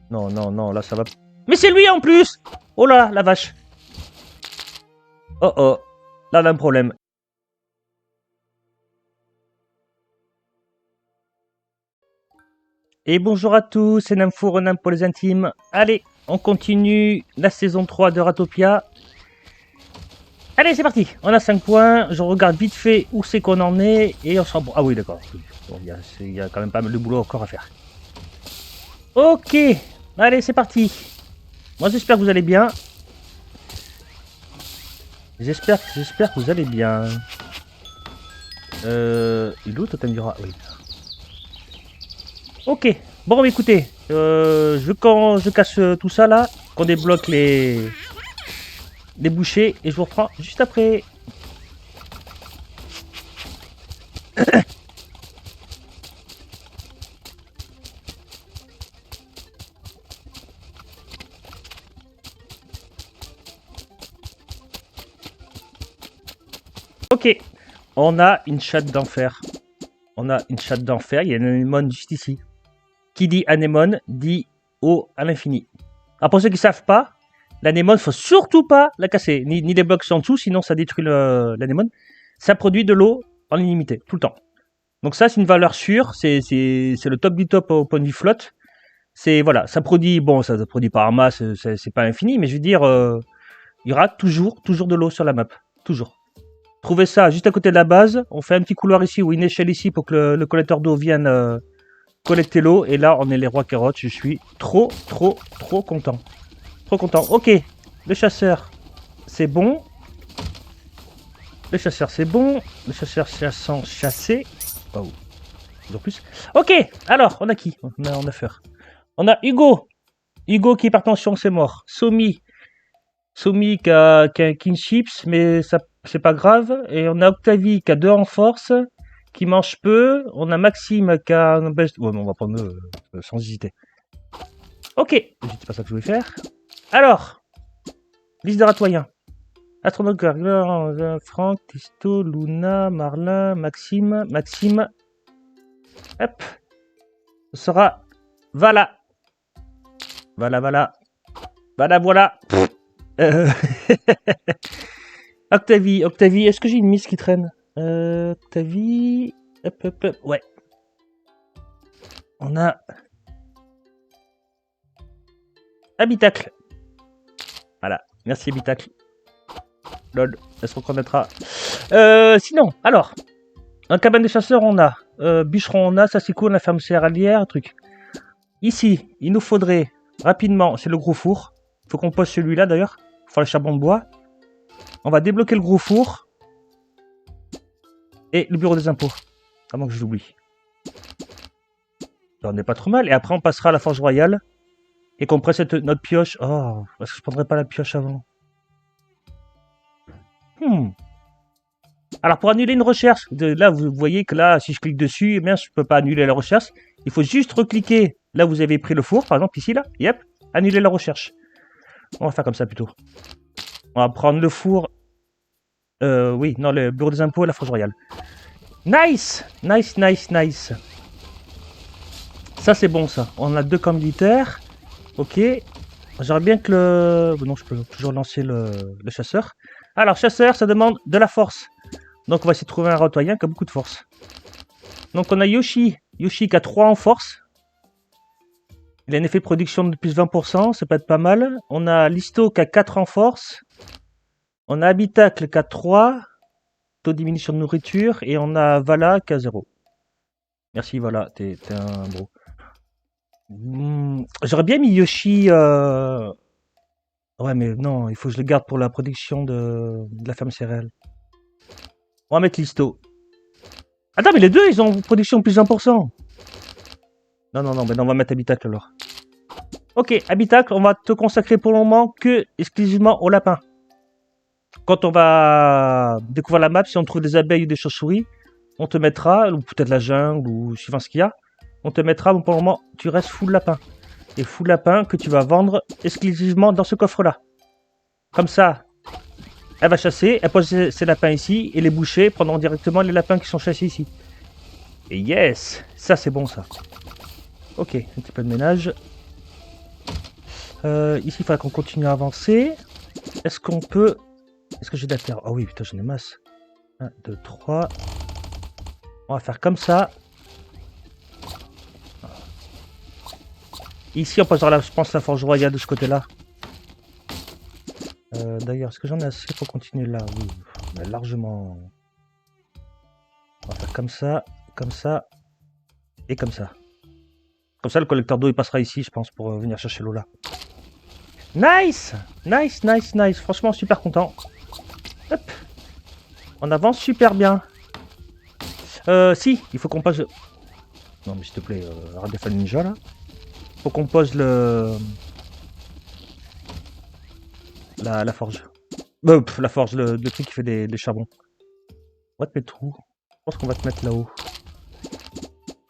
Non, non, non, là ça va. Mais c'est lui en plus. Oh là, la vache. Oh oh, là on a un problème. Et bonjour à tous, c'est Namfour Renam pour les intimes. Allez, on continue la saison 3 de Ratopia. Allez, c'est parti. On a 5 points. Je regarde vite fait où c'est qu'on en est. Et on s'en... Ah oui, d'accord. Bon, il y a quand même pas mal de boulot encore à faire. Ok. Allez, c'est parti. Moi, j'espère que vous allez bien. J'espère que vous allez bien. Il est où Totem du rat? Oui. Ok. Bon, écoutez. Quand je casse tout ça là, qu'on débloque les bouchées, et je vous reprends juste après. Ok, on a une chatte d'enfer. On a une chatte d'enfer, il y a une anémone juste ici. Qui dit anémone dit eau à l'infini. Alors pour ceux qui ne savent pas, l'anémone, faut surtout pas la casser, ni les blocs en dessous, sinon ça détruit l'anémone. Ça produit de l'eau en illimité, tout le temps. Donc ça, c'est une valeur sûre, c'est le top du top au point de vue flotte. C'est voilà, ça produit, bon, ça produit pas en masse, c'est pas infini, mais je veux dire, il y aura toujours de l'eau sur la map, toujours. Trouvez ça juste à côté de la base. On fait un petit couloir ici ou une échelle ici pour que le collecteur d'eau vienne collecter l'eau. Et là, on est les rois carottes. Je suis trop content. Trop content. Ok, le chasseur, c'est bon. Le chasseur, c'est bon. Le chasseur chassant chassé. Waouh, toujours plus. Ok, alors, on a qui? On a Feur. On a Hugo. Hugo qui est hypertension, c'est mort. Somi qui a un Kinships, mais ça c'est pas grave. Et on a Octavie qui a 2 en force, qui mange peu. On a Maxime qui a un best. Ouais, mais on va prendre sans hésiter. Ok, c'est pas ça que je voulais faire. Alors, liste des ratoyens. Astronaute, Franck, Tisto, Luna, Marlin, Maxime. Hop. Ce sera Voilà. Voilà. Octavie, est-ce que j'ai une mise qui traîne? Octavie... Hop. Ouais. On a... Habitacle. Voilà, merci Habitacle. Lol, elle se reconnaîtra. Sinon, alors... En cabane des chasseurs, on a... bûcheron, on a, ça c'est cool, la ferme céréalière, truc. Ici, il nous faudrait, rapidement, c'est le gros four. Faut qu'on pose celui-là d'ailleurs. Faut le charbon de bois. On va débloquer le gros four. Et le bureau des impôts. Avant que je l'oublie. On n'est pas trop mal. Et après, on passera à la forge royale. Et qu'on prenne notre pioche. Oh, est-ce que je prendrais pas la pioche avant? Alors, pour annuler une recherche, là, vous voyez que là, si je clique dessus, eh bien, je peux pas annuler la recherche. Il faut juste recliquer. Là, vous avez pris le four, par exemple, ici, là. Yep. Annuler la recherche. On va faire comme ça, plutôt. On va prendre le four. Oui, non, le bureau des impôts et la forge royale. Nice. Ça, c'est bon, ça. On a 2 camps militaires. Ok. J'aimerais bien que le... Non, je peux toujours lancer le chasseur. Alors, chasseur, ça demande de la force. Donc, on va essayer de trouver un ratoyen qui a beaucoup de force. Donc, on a Yoshi. Yoshi qui a 3 en force. Il a un effet de production de plus 20%. Ça peut être pas mal. On a Listo qui a 4 en force. On a Habitacle qui a 3. Taux de diminution de nourriture. Et on a Vala qui a 0. Merci, Vala. T'es un bro. J'aurais bien mis Yoshi... Ouais, mais non, il faut que je le garde pour la production de la ferme céréale. On va mettre Listo. Attends, mais les deux, ils ont une production de plus 1%. Non, mais on va mettre Habitacle alors. Ok, Habitacle, on va te consacrer pour le moment que exclusivement au lapin. Quand on va découvrir la map, si on trouve des abeilles ou des chauves-souris, on te mettra, ou peut-être la jungle, ou suivant ce qu'il y a, on te mettra, mais pour le moment, tu restes full lapin. Et full lapin que tu vas vendre exclusivement dans ce coffre-là. Comme ça, elle va chasser, elle pose ses lapins ici, et les bouchers prendront directement les lapins qui sont chassés ici. Et yes, ça c'est bon ça. Ok, un petit peu de ménage. Ici, il faudra qu'on continue à avancer. Est-ce qu'on peut... Est-ce que j'ai de la terre? Ah oui, putain, j'en ai masse. 1, 2, 3. On va faire comme ça. Ici, on posera, je pense, la forge royale de ce côté-là. D'ailleurs, est-ce que j'en ai assez pour continuer là? Oui, on a largement... On va faire comme ça, et comme ça. Comme ça, le collecteur d'eau, il passera ici, je pense, pour venir chercher l'eau là. Nice! Nice, nice, nice. Franchement, super content. Hop. On avance super bien. Si, il faut qu'on pose... Non, mais s'il te plaît, arrête de faire le ninja, là. Faut qu'on pose le... La forge. La forge, le truc qui fait des charbons. On va te mettre où? Je pense qu'on va te mettre là-haut.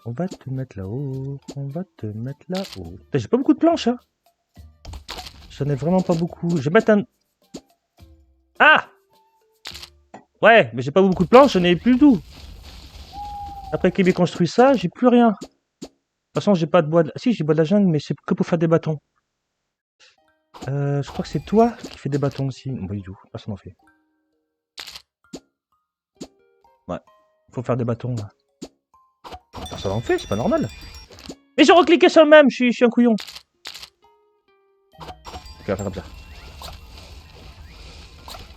On va te mettre là-haut. On va te mettre là-haut. J'ai pas beaucoup de planches, hein. J'en ai vraiment pas beaucoup. Je vais mettre un... Ah! Ouais, mais j'ai pas beaucoup de planches, j'en ai plus du tout. Après qu'il ait construit ça, j'ai plus rien. De toute façon, j'ai pas de bois... Si, j'ai bois de la jungle, mais c'est que pour faire des bâtons. Je crois que c'est toi qui fais des bâtons aussi. Non, pas du tout. Personne n'en fait. Ouais. Faut faire des bâtons, là. Personne n'en fait, c'est pas normal. Mais j'ai recliqué sur le même, je suis un couillon. Ok, on va faire comme ça.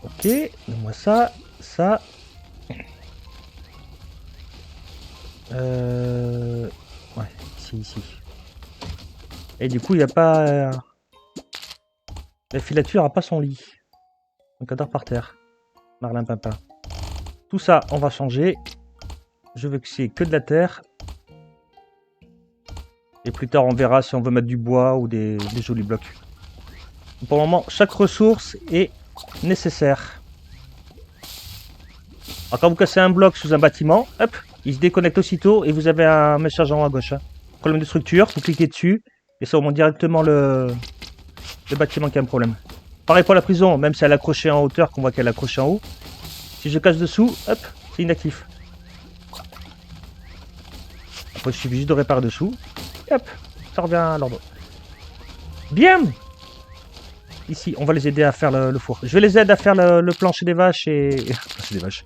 Ok, donne-moi ça, ça. Ouais, ici. Et du coup, il n'y a pas... La filature n'a pas son lit. Donc elle dort par terre. Marlin Pimpin. Tout ça, on va changer. Je veux que c'est que de la terre. Et plus tard, on verra si on veut mettre du bois ou des jolis blocs. Pour le moment, chaque ressource est nécessaire. Alors, quand vous cassez un bloc sous un bâtiment, hop, il se déconnecte aussitôt et vous avez un message en haut à gauche. Hein. Problème de structure, vous cliquez dessus et ça remonte directement le bâtiment qui a un problème. Pareil pour la prison, même si elle est accrochée en hauteur, qu'on voit qu'elle est accrochée en haut. Si je casse dessous, hop, c'est inactif. Après, il suffit juste de réparer dessous. Et hop, ça revient à l'ordre. Bien! Ici, on va les aider à faire le four. Je vais les aider à faire le plancher des vaches et... plancher des vaches.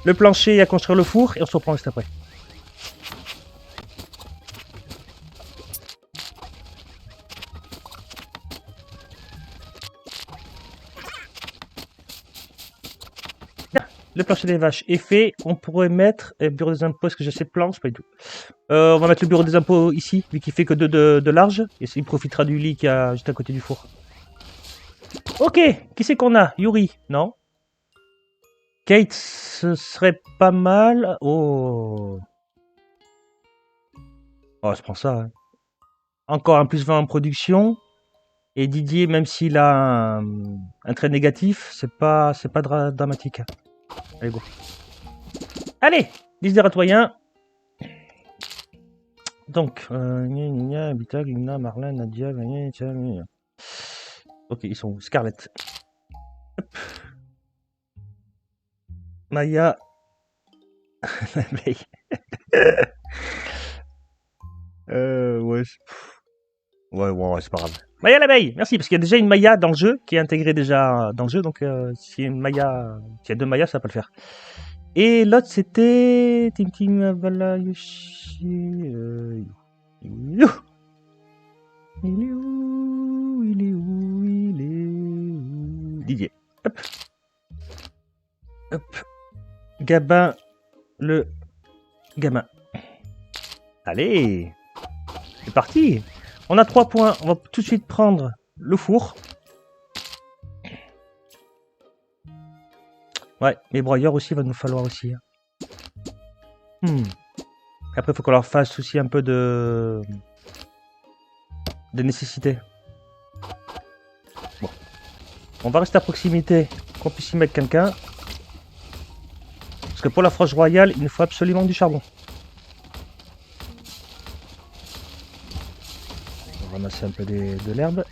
Le plancher et à construire le four et on se reprend juste après. Le plancher des vaches est fait. On pourrait mettre bureau des impôts. Est-ce que j'ai assez de planches? Pas du tout. On va mettre le bureau des impôts ici, vu qu'il fait que de large. Et il profitera du lit qui est juste à côté du four. Ok, qui c'est qu'on a? Yuri, non? Kate, ce serait pas mal. Oh. Oh, je prends ça. Hein. Encore un plus 20 en production. Et Didier, même s'il a un trait négatif, c'est pas dramatique. Allez, go. Allez, 10 des ratoyens. Donc, Habitat, Luna, Marlène, Nadia, ok, ils sont où? Scarlett. Hop. Maya. Ouais. Ouais, c'est pas grave. Maya l'abeille, merci, parce qu'il y a déjà une Maya dans le jeu, qui est intégrée déjà dans le jeu, donc s'il y a une Maya, s'il y a deux Mayas, ça va pas le faire. Et l'autre c'était... Tim Bala Yoshi... Il est où Didier. Hop. Hop. Gabin, le gamin. Allez, c'est parti. On a 3 points. On va tout de suite prendre le four. Ouais, les broyeurs aussi, va nous falloir aussi. Après, il faut qu'on leur fasse aussi un peu de nécessité. Bon. On va rester à proximité, qu'on puisse y mettre quelqu'un. Parce que pour la forge royale, il nous faut absolument du charbon. On va ramasser un peu de l'herbe.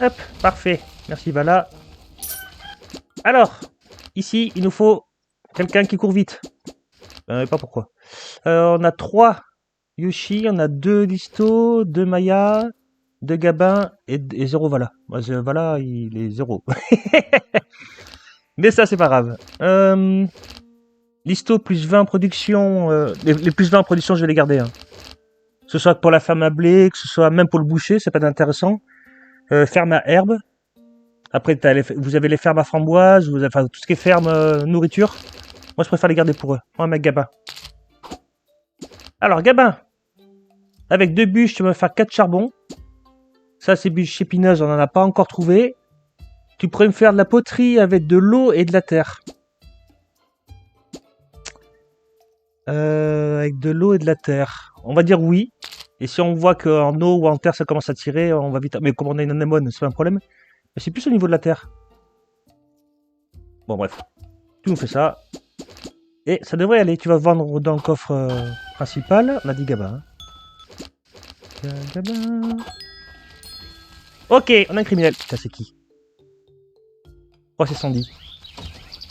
Hop, parfait. Merci, Vala. Alors, ici, il nous faut quelqu'un qui court vite. Pas pourquoi. On a 3 Yoshi, on a 2 Listo, 2 Maya, 2 Gabin et 0 Vala. Moi, Vala, il est 0. Mais ça, c'est pas grave. Listo plus 20 en production. Les plus 20 en production, je vais les garder. Hein. Que ce soit pour la ferme à blé, que ce soit même pour le boucher, c'est pas intéressant. Ferme à herbe. Après, vous avez les fermes à framboise, enfin, tout ce qui est ferme nourriture. Moi, je préfère les garder pour eux. Moi, mec Gabin. Alors, Gabin. Avec 2 bûches, tu vas me faire 4 charbons. Ça, c'est bûches épineuses, on n'en a pas encore trouvé. Tu pourrais me faire de la poterie avec de l'eau et de la terre. Avec de l'eau et de la terre. On va dire oui. Et si on voit qu'en eau ou en terre, ça commence à tirer, on va vite... Mais comme on a une anémone, c'est pas un problème. Mais c'est plus au niveau de la terre. Bon, bref. Tu nous fais ça. Et ça devrait aller. Tu vas vendre dans le coffre principal. On a dit Gabin. Gabin. Ok, on a un criminel. Putain, c'est qui? Oh, c'est Sandy.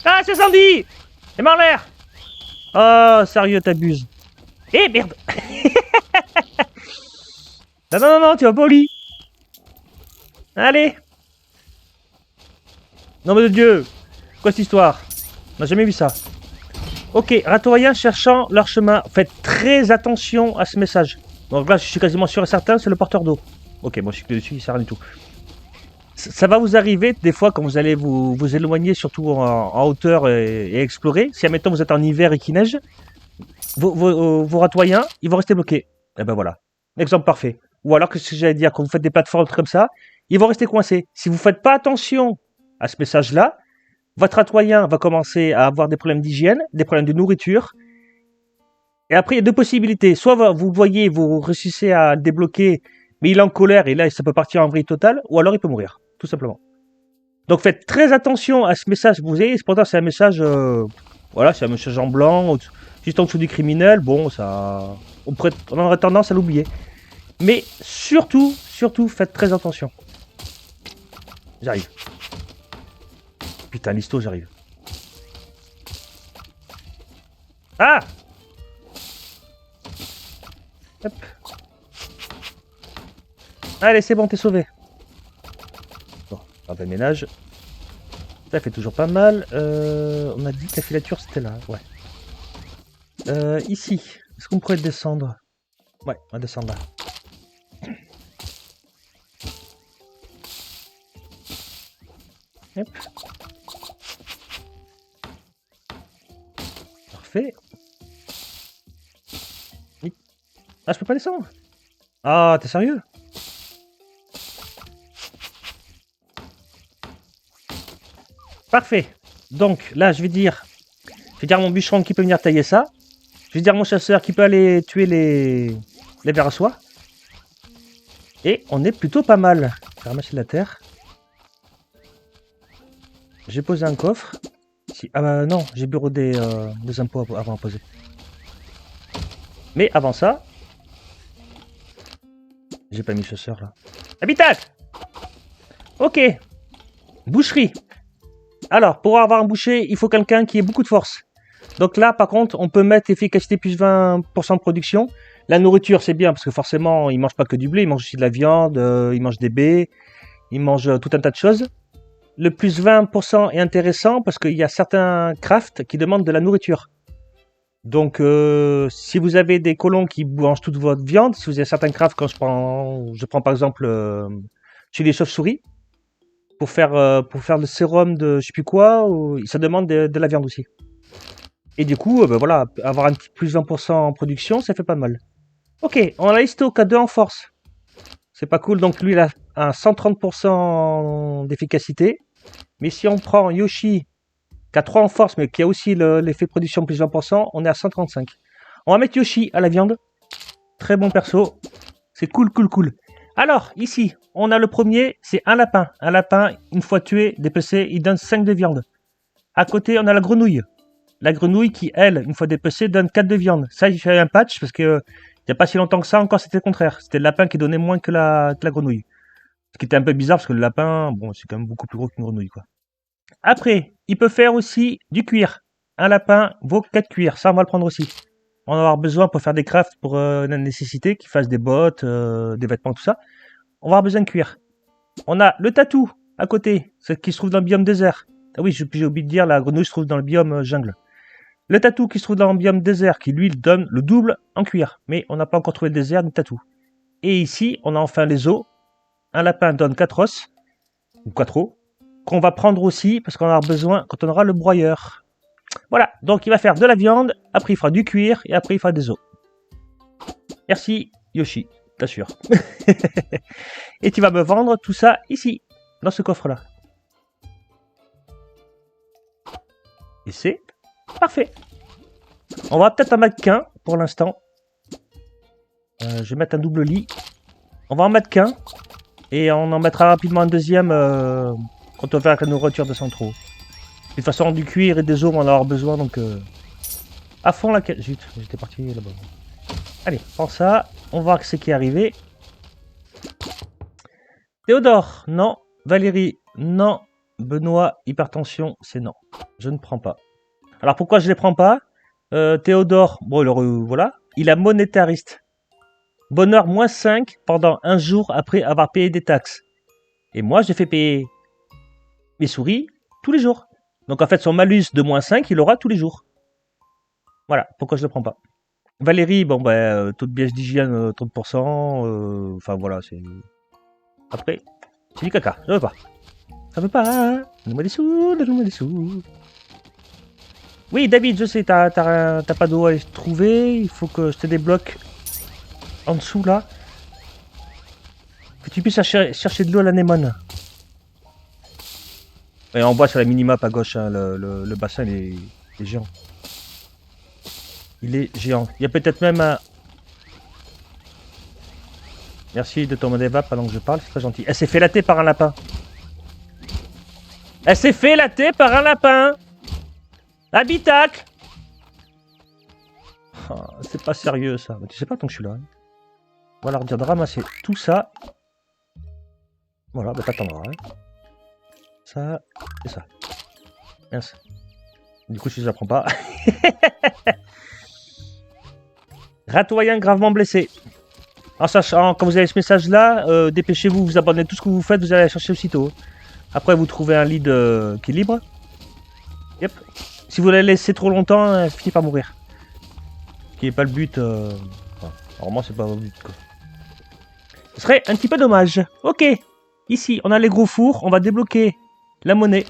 Ah, c'est Sandy! Et mort en l'air! Oh, sérieux, t'abuses. Eh, merde! Non, non, non, non, tu vas pas au lit. Allez. Nom de Dieu. Quoi cette histoire? On n'a jamais vu ça. Ok, ratoyens cherchant leur chemin. Faites très attention à ce message. Donc là, je suis quasiment sûr et certain, c'est le porteur d'eau. Ok, bon, je suis dessus, il sert à rien du tout. Ça va vous arriver des fois quand vous allez vous éloigner, surtout en hauteur et explorer. Si, admettons, vous êtes en hiver et qu'il neige, vos ratoyens, ils vont rester bloqués. Et ben voilà. Exemple parfait. Ou alors, que ce que j'allais dire, quand vous faites des plateformes comme ça, ils vont rester coincés. Si vous ne faites pas attention à ce message-là, votre ratoyen va commencer à avoir des problèmes d'hygiène, des problèmes de nourriture. Et après, il y a 2 possibilités. Soit vous voyez, vous réussissez à le débloquer, mais il est en colère et là, ça peut partir en vrille totale, ou alors il peut mourir, tout simplement. Donc faites très attention à ce message. Vous voyez, cependant, c'est un message, voilà, c'est un message en blanc, juste en dessous du criminel. Bon, ça, on aurait tendance à l'oublier. Mais surtout, faites très attention. J'arrive. Putain, Listo, j'arrive. Ah! Hop. Allez, c'est bon, t'es sauvé. Bon, on va ménage. Ça fait toujours pas mal. On a dit que la filature, c'était là. Ouais. Ici. Est-ce qu'on pourrait descendre? Ouais, on va descendre là. Hop. Parfait. Ah, je peux pas descendre? Ah, t'es sérieux? Parfait. Donc, là, je vais dire à mon bûcheron qui peut venir tailler ça. Je vais dire à mon chasseur qui peut aller tuer les vers à soie. Et on est plutôt pas mal. Je vais ramasser de la terre. J'ai posé un coffre. Ah bah non, j'ai bureau des impôts avant à poser. Mais avant ça, j'ai pas mis chasseur là. Habitacle. Ok. Boucherie. Alors, pour avoir un boucher, il faut quelqu'un qui ait beaucoup de force. Donc là, par contre, on peut mettre efficacité plus 20% de production. La nourriture, c'est bien parce que forcément, ils mangent pas que du blé, ils mangent aussi de la viande, ils mangent des baies, ils mangent tout un tas de choses. Le plus 20% est intéressant parce qu'il y a certains crafts qui demandent de la nourriture. Donc, si vous avez des colons qui mangent toute votre viande, si vous avez certains crafts, quand je prends par exemple chez les chauves-souris, pour faire le sérum de je sais plus quoi, ça demande de la viande aussi. Et du coup, ben voilà, avoir un petit plus 20% en production, ça fait pas mal. Ok, on a Listo qui a 2 en force. C'est pas cool, donc lui il a un 130% d'efficacité. Mais si on prend Yoshi qui a 3 en force, mais qui a aussi l'effet production plus 20%, on est à 135. On va mettre Yoshi à la viande. Très bon perso. C'est cool. Alors, ici, on a le premier, c'est un lapin. Un lapin, une fois tué, dépecé, il donne 5 de viande. À côté, on a la grenouille. La grenouille qui, elle, une fois dépecée, donne 4 de viande. Ça, j'ai fait un patch parce que il n'y a pas si longtemps que ça, encore c'était le contraire. C'était le lapin qui donnait moins que la grenouille. Ce qui était un peu bizarre parce que le lapin, bon, c'est quand même beaucoup plus gros qu'une grenouille, quoi. Après, il peut faire aussi du cuir. Un lapin vaut 4 cuirs. Ça, on va le prendre aussi. on va avoir besoin pour faire des crafts pour la nécessité, qu'ils fassent des bottes, des vêtements, tout ça. On va avoir besoin de cuir. On a le tatou à côté, qui se trouve dans le biome désert. Ah oui, j'ai oublié de dire, la grenouille se trouve dans le biome jungle. Le tatou qui se trouve dans le biome désert, qui lui donne le double en cuir. Mais on n'a pas encore trouvé le désert du tatou. Et ici, on a enfin les os. Un lapin donne 4 os, ou 4 os, qu'on va prendre aussi, parce qu'on en aura besoin quand on aura le broyeur. Voilà, donc il va faire de la viande, après il fera du cuir, et après il fera des os. Merci Yoshi, t'assure. Et tu vas me vendre tout ça ici, dans ce coffre-là. Et c'est parfait. On va peut-être en mettre qu'un pour l'instant. Je vais mettre un double lit. On va en mettre qu'un. Et on en mettra rapidement un deuxième quand on verra que la nourriture descend trop. De toute façon, du cuir et des os, on en aura besoin. Donc, à fond la quête. Zut, j'étais parti là-bas. Allez, prends ça. On va voir ce qui est arrivé. Théodore, non. Valérie, non. Benoît, hypertension, c'est non. Je ne prends pas. Alors, pourquoi je ne les prends pas? Théodore, bon, alors, voilà. Il a monétariste. Bonheur moins 5 pendant un jour après avoir payé des taxes. Et moi, j'ai fait payer mes souris tous les jours. Donc en fait, son malus de moins 5, il l'aura tous les jours. Voilà, pourquoi je ne le prends pas. Valérie, bon ben, taux de biais d'hygiène 30%. Enfin voilà, c'est... Après, c'est du caca, je veux pas. Ça veut pas, hein. Donne-moi des sous, donne-moi des sous. Oui, David, je sais, t'as pas d'eau à trouver. Il faut que je te débloque en dessous là, que tu puisses chercher de l'eau à l'anémone. Et en bas sur la minimap à gauche, hein, le bassin il est géant. Il est géant. Il y a peut-être même un... Merci de ton modéva pendant que je parle, c'est très gentil. Elle s'est fait latter par un lapin. Elle s'est fait latter par un lapin. Habitacle. Oh, c'est pas sérieux ça. Mais tu sais pas tant que je suis là. Hein. On va leur dire de ramasser tout ça. Voilà, bah t'attendras. Hein. Ça et ça. Mince. Du coup, je les apprends pas. Ratoyant gravement blessé. En sachant, quand vous avez ce message-là, dépêchez-vous, vous abandonnez tout ce que vous faites, vous allez la chercher aussitôt. Après, vous trouvez un lead qui est libre. Yep. Si vous la laissez trop longtemps, elle finit par mourir. Ce qui n'est pas le but. Enfin, normalement, c'est pas le but, quoi. Ce serait un petit peu dommage. Ok. Ici, on a les gros fours. On va débloquer la monnaie.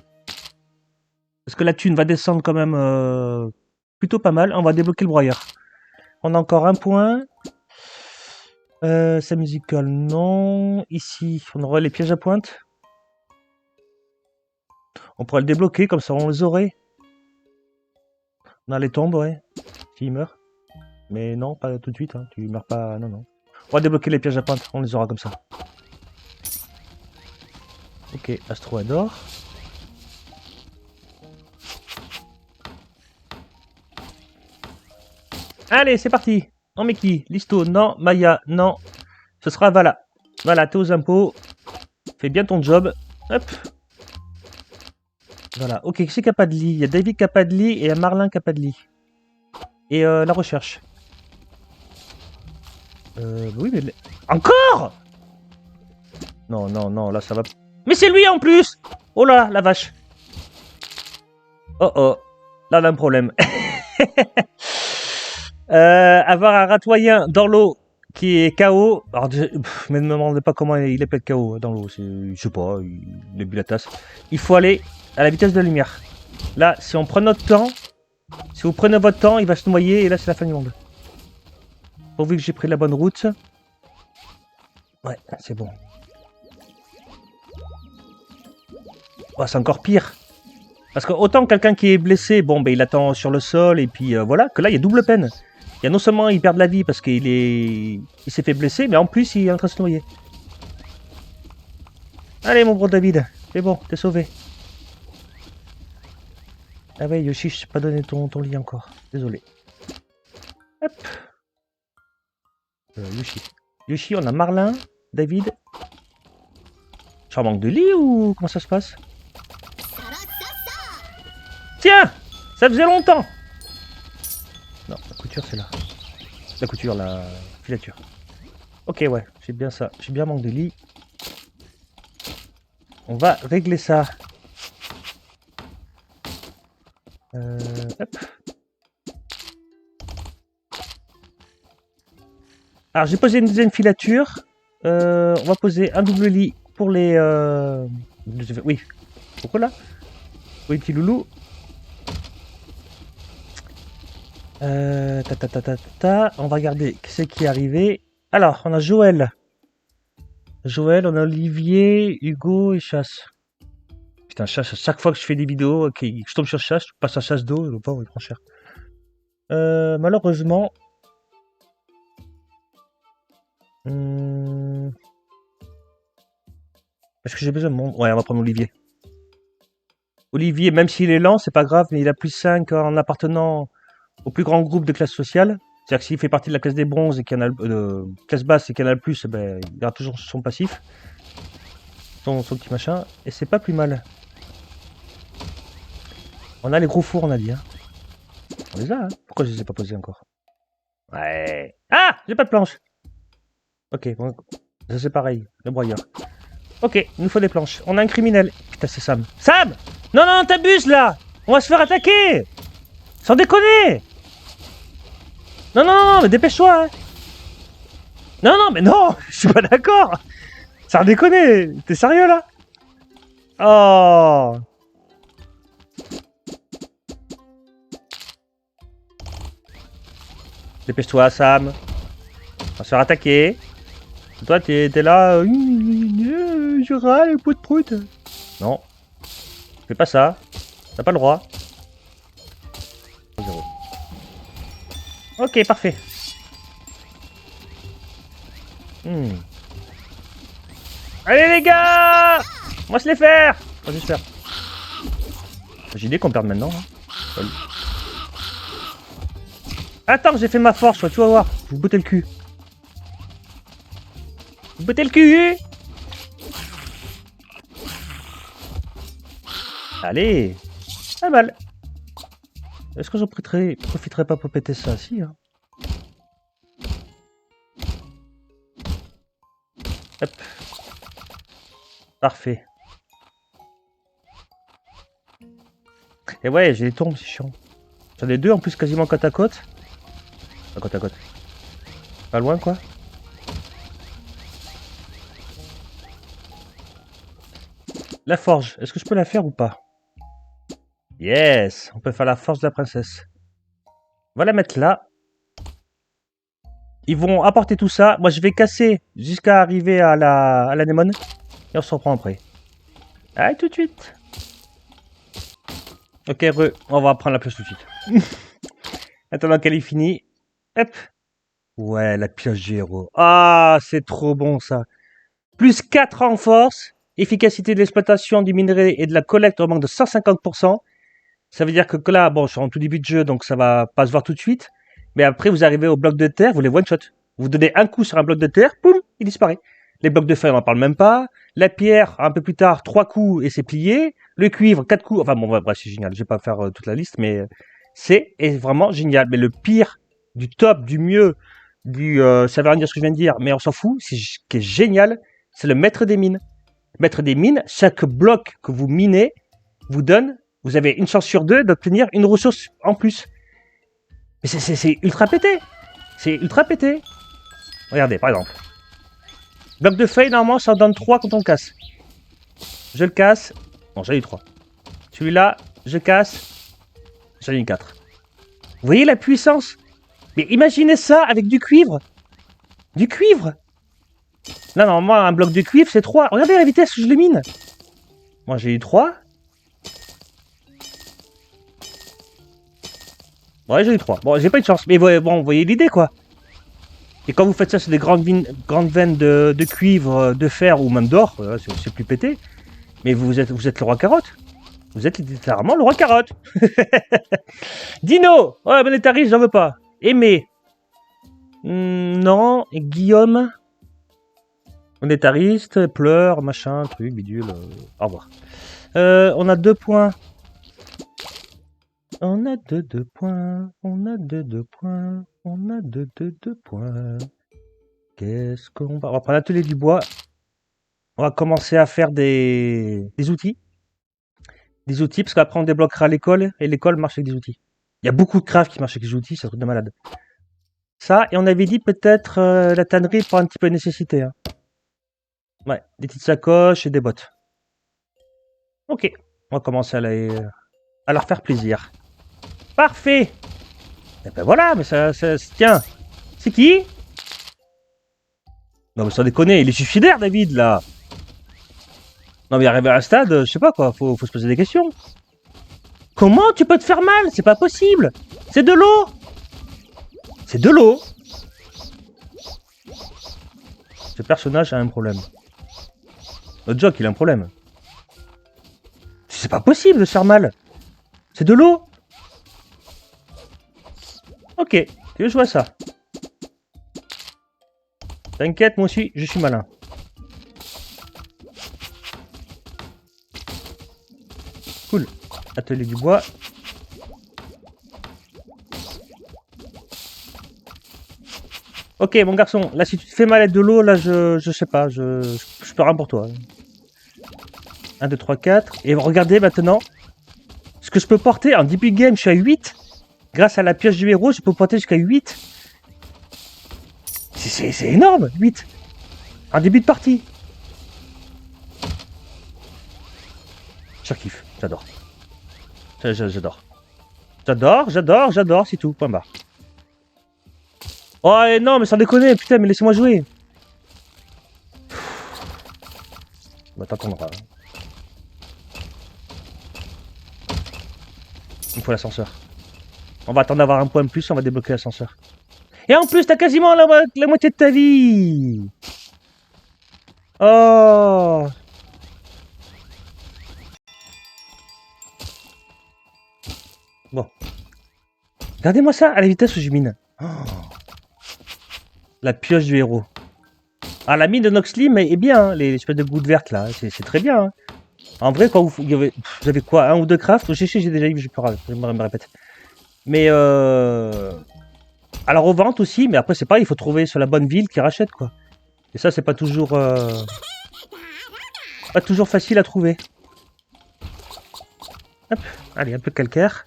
Parce que la thune va descendre quand même plutôt pas mal. On va débloquer le broyeur. On a encore un point. C'est musical, non. Ici, on aura les pièges à pointe. On pourrait le débloquer, comme ça on les aurait. On a les tombes, ouais. S'il meurt. Mais non, pas tout de suite. Hein. Tu meurs pas. Non, non. On va débloquer les pièges à pointe. On les aura comme ça. Ok, Astro adore. Allez, c'est parti. On met qui? Listo, non. Maya, non. Ce sera Vala. Voilà, t'es aux impôts. Fais bien ton job. Hop. Voilà. Ok, qui c'est qui n'a pas de lit? Il y a David qui n'a pas de lit et il y a Marlin qui n'a pas de lit. Et la recherche. Oui, mais... Encore? Non, non, non, là ça va... Mais c'est lui en plus! Oh là, la vache. Oh oh. Là, on a un problème. Avoir un ratoyen dans l'eau qui est KO. Alors, mais ne me demandez pas comment il est pas KO dans l'eau. Je sais pas, il a bu la tasse. Il faut aller à la vitesse de la lumière. Là, si on prend notre temps, si vous prenez votre temps, il va se noyer et là, c'est la fin du monde. Pourvu que j'ai pris la bonne route. Ouais, c'est bon. Oh, c'est encore pire. Parce que autant quelqu'un qui est blessé, bon, ben il attend sur le sol et puis voilà, que là, il y a double peine. Il y a non seulement il perd de la vie parce qu'il s'est fait blesser, mais en plus, il est en train de se noyer. Allez, mon gros David, c'est bon, t'es sauvé. Ah ouais, Yoshi, je t'ai pas donné ton lit encore. Désolé. Hop. Yoshi. Yoshi, on a Marlin, David. J'en manque de lit ou comment ça se passe? Tiens, ça faisait longtemps. Non, la couture c'est là. La couture, la filature. Ok, ouais, j'ai bien ça. J'ai bien manque de lit. On va régler ça. Hop. Alors, j'ai posé une deuxième filature. On va poser un double lit pour les... Oui. Pourquoi là? Oui, petit loulou. On va regarder qui c'est qui est arrivé. Alors, on a Joël. Joël, on a Olivier, Hugo et Chasse. Putain, Chasse, à chaque fois que je fais des vidéos, okay, je tombe sur Chasse, je passe à Chasse d'eau, le pauvre, il prend cher. Malheureusement... Est-ce que j'ai besoin de monde? Ouais, on va prendre Olivier. Olivier, même s'il est lent, c'est pas grave, mais il a plus 5 en appartenant au plus grand groupe de classe sociale. C'est-à-dire que s'il fait partie de la classe des bronzes et qu'il y en a classe basse et qu'il y en a le plus, ben, il garde toujours son passif. Son petit machin. Et c'est pas plus mal. On a les gros fours, on a dit. Hein. On les a, hein. Pourquoi je les ai pas posés encore? Ouais. Ah! J'ai pas de planche. Ok, bon, ça c'est pareil. Le broyeur. Ok, il nous faut des planches. On a un criminel. Putain, c'est Sam. Sam! Non, non, t'abuses là! On va se faire attaquer! Sans déconner! Non, non, non, mais dépêche-toi! Hein. Non, non, mais non! Je suis pas d'accord! Sans déconner! T'es sérieux là? Oh! Dépêche-toi, Sam. On va se faire attaquer. Toi, t'es là. Je râle, prout. Non. Fais pas ça. T'as pas le droit. 0. Ok, parfait. Allez les gars! On va se les faire! Enfin, j'espère. J'ai idée qu'on perde maintenant. Hein. Attends, j'ai fait ma force, tu vas voir. Vous bottez le cul. Vous bottez le cul! Allez! Pas mal. Est-ce que j'en profiterai pas pour péter ça? Si, hein. Hop. Parfait. Et ouais, j'ai les tombes, c'est chiant. J'en ai deux en plus quasiment côte à côte. Pas côte à côte. Pas loin quoi. La forge, est-ce que je peux la faire ou pas? Yes, on peut faire la forge de la princesse. On va la mettre là. Ils vont apporter tout ça. Moi, je vais casser jusqu'à arriver à l'anémone. Et on se reprend après. Allez, tout de suite. Ok, on va prendre la pioche tout de suite. Attendant qu'elle est finie. Hop. Ouais, la pioche Géro. Ah, c'est trop bon ça. Plus 4 en force. Efficacité de l'exploitation du minerai et de la collecte augmente de 150%. Ça veut dire que là, bon, je suis en tout début de jeu, donc ça va pas se voir tout de suite. Mais après, vous arrivez au bloc de terre, vous les one-shot. Vous donnez un coup sur un bloc de terre, poum, il disparaît. Les blocs de fer, on n'en parle même pas. La pierre, un peu plus tard, 3 coups et c'est plié. Le cuivre, 4 coups. Enfin bon, bref, c'est génial. Je vais pas faire toute la liste, mais c'est vraiment génial. Mais le pire, du top, du mieux, ça veut rien dire ce que je viens de dire, mais on s'en fout. Ce qui est génial, c'est le maître des mines. Maître des mines, chaque bloc que vous minez vous donne, vous avez une chance sur 2 d'obtenir une ressource en plus. Mais c'est ultra pété. C'est ultra pété. Regardez, par exemple. Bloc de feuilles, normalement, ça en donne 3 quand on casse. Je le casse. Bon, j'en ai eu 3. Celui-là, je casse. J'en ai eu 4. Vous voyez la puissance? Mais imaginez ça avec du cuivre. Du cuivre. Là, normalement, un bloc de cuivre, c'est 3. Regardez la vitesse où je le mine. Moi, j'ai eu 3. Ouais, j'ai eu 3. Bon, j'ai pas eu de chance. Mais bon, vous voyez l'idée, quoi. Et quand vous faites ça sur des grandes veines de cuivre, de fer ou même d'or, c'est plus pété. Mais vous êtes le roi carotte. Vous êtes littéralement le roi carotte. Dino! Ouais, monétariste, j'en veux pas. Aimé. Non. Et Guillaume. Monétariste, pleure, machin, truc, bidule. Au revoir. On a 2 points. On a deux points. On a deux points. On a deux points. Qu'est-ce qu'on va... On va prendre l'atelier du bois. On va commencer à faire des outils. Des outils, parce qu'après on débloquera l'école, et l'école marche avec des outils. Il y a beaucoup de craft qui marchent avec des outils, c'est un truc de malade. Ça, et on avait dit peut-être la tannerie pour un petit peu de nécessité. Hein. Ouais, des petites sacoches et des bottes. Ok, on va commencer à leur faire plaisir. Parfait. Et ben voilà, mais ça tiens. C'est qui? Non mais sans déconner, il est suicidaire David là. Non mais arrivé à un stade, je sais pas quoi, faut se poser des questions. Comment tu peux te faire mal? C'est pas possible. C'est de l'eau. C'est de l'eau. Ce personnage a un problème. Notre Jock, il a un problème. C'est pas possible de se faire mal. C'est de l'eau. Ok, tu veux jouer à ça? T'inquiète, moi aussi, je suis malin. Cool. Atelier du bois. Ok, mon garçon, là, si tu te fais mal avec de l'eau, là, je sais pas, je peux rien pour toi. 1, 2, 3, 4. Et regardez maintenant ce que je peux porter. En début de game, je suis à 8. Grâce à la pioche du héros, je peux porter jusqu'à 8. C'est énorme, 8. En début de partie. Je kiffe, j'adore. J'adore. J'adore, c'est tout, point barre. Oh non, mais sans déconner, putain, mais laissez-moi jouer. Bah t'attendras. Il me faut l'ascenseur. On va attendre d'avoir un point de plus, on va débloquer l'ascenseur. Et en plus, t'as quasiment la moitié de ta vie. Oh. Bon. Regardez-moi ça, à la vitesse où je mine. Oh. La pioche du héros. Ah, la mine de Noxlim est bien, hein, les espèces de gouttes vertes là, c'est très bien. Hein. En vrai, quand vous avez quoi, 1 ou 2 crafts, j'ai déjà eu, je me répète. Mais à la revente aussi, mais après c'est pareil, il faut trouver sur la bonne ville qui rachète quoi. Et ça c'est pas toujours facile à trouver. Hop, allez, un peu de calcaire.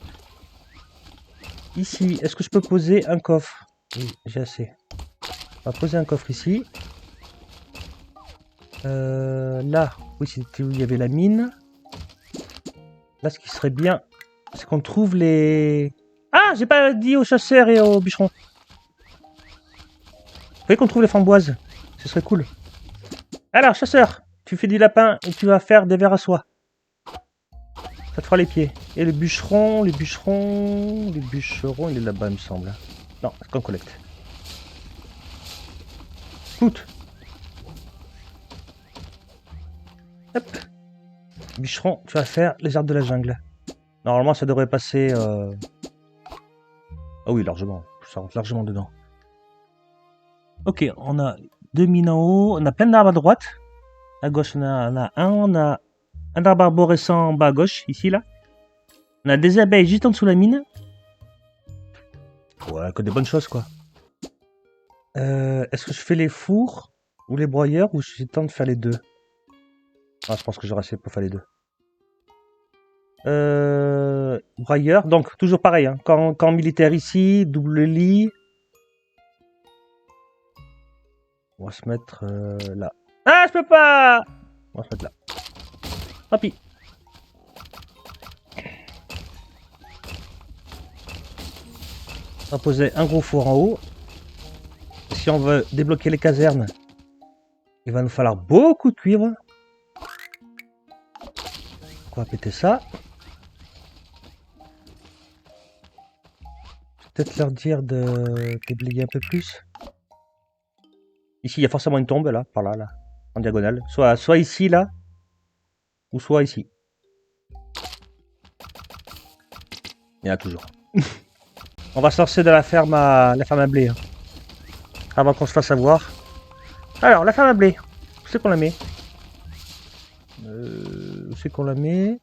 Ici, est-ce que je peux poser un coffre? Oui, j'ai assez. On va poser un coffre ici. Là, oui, c'était où il y avait la mine. Là, ce qui serait bien, c'est qu'on trouve les... Ah, j'ai pas dit aux chasseurs et aux bûcherons. Vous voyez qu'on trouve les framboises. Ce serait cool. Alors, chasseur, tu fais du lapin et tu vas faire des vers à soie. Ça te fera les pieds. Et le bûcheron, les bûcherons, il est là-bas, il me semble. Non, c'est qu'on collecte. Écoute. Hop. Bûcheron, tu vas faire les arbres de la jungle. Normalement, ça devrait passer... Ah oui, largement. Ça rentre largement dedans. Ok, on a 2 mines en haut. On a plein d'arbres à droite. À gauche, on a un. On a un arbre arborescent en bas à gauche, ici, là. On a des abeilles juste en dessous de la mine. Ouais, que des bonnes choses, quoi. Est-ce que je fais les fours ou les broyeurs ou j'ai le temps de faire les deux? Ah, je pense que j'aurai assez pour faire les deux. Broyeur, donc toujours pareil, hein. Camp militaire ici, double lit. On va se mettre là. Ah, je peux pas! On va se mettre là. Tant pis. On va poser un gros four en haut. Si on veut débloquer les casernes, il va nous falloir beaucoup de cuivre. On va péter ça. Peut-être leur dire de déblayer un peu plus. Ici, il y a forcément une tombe, là, par là, là, en diagonale. Soit ici, là, ou soit ici. Il y en a toujours. On va se lancer dans la ferme à blé. Hein. Avant qu'on se fasse avoir. Alors, la ferme à blé. Où c'est qu'on la met? Où c'est qu'on la met?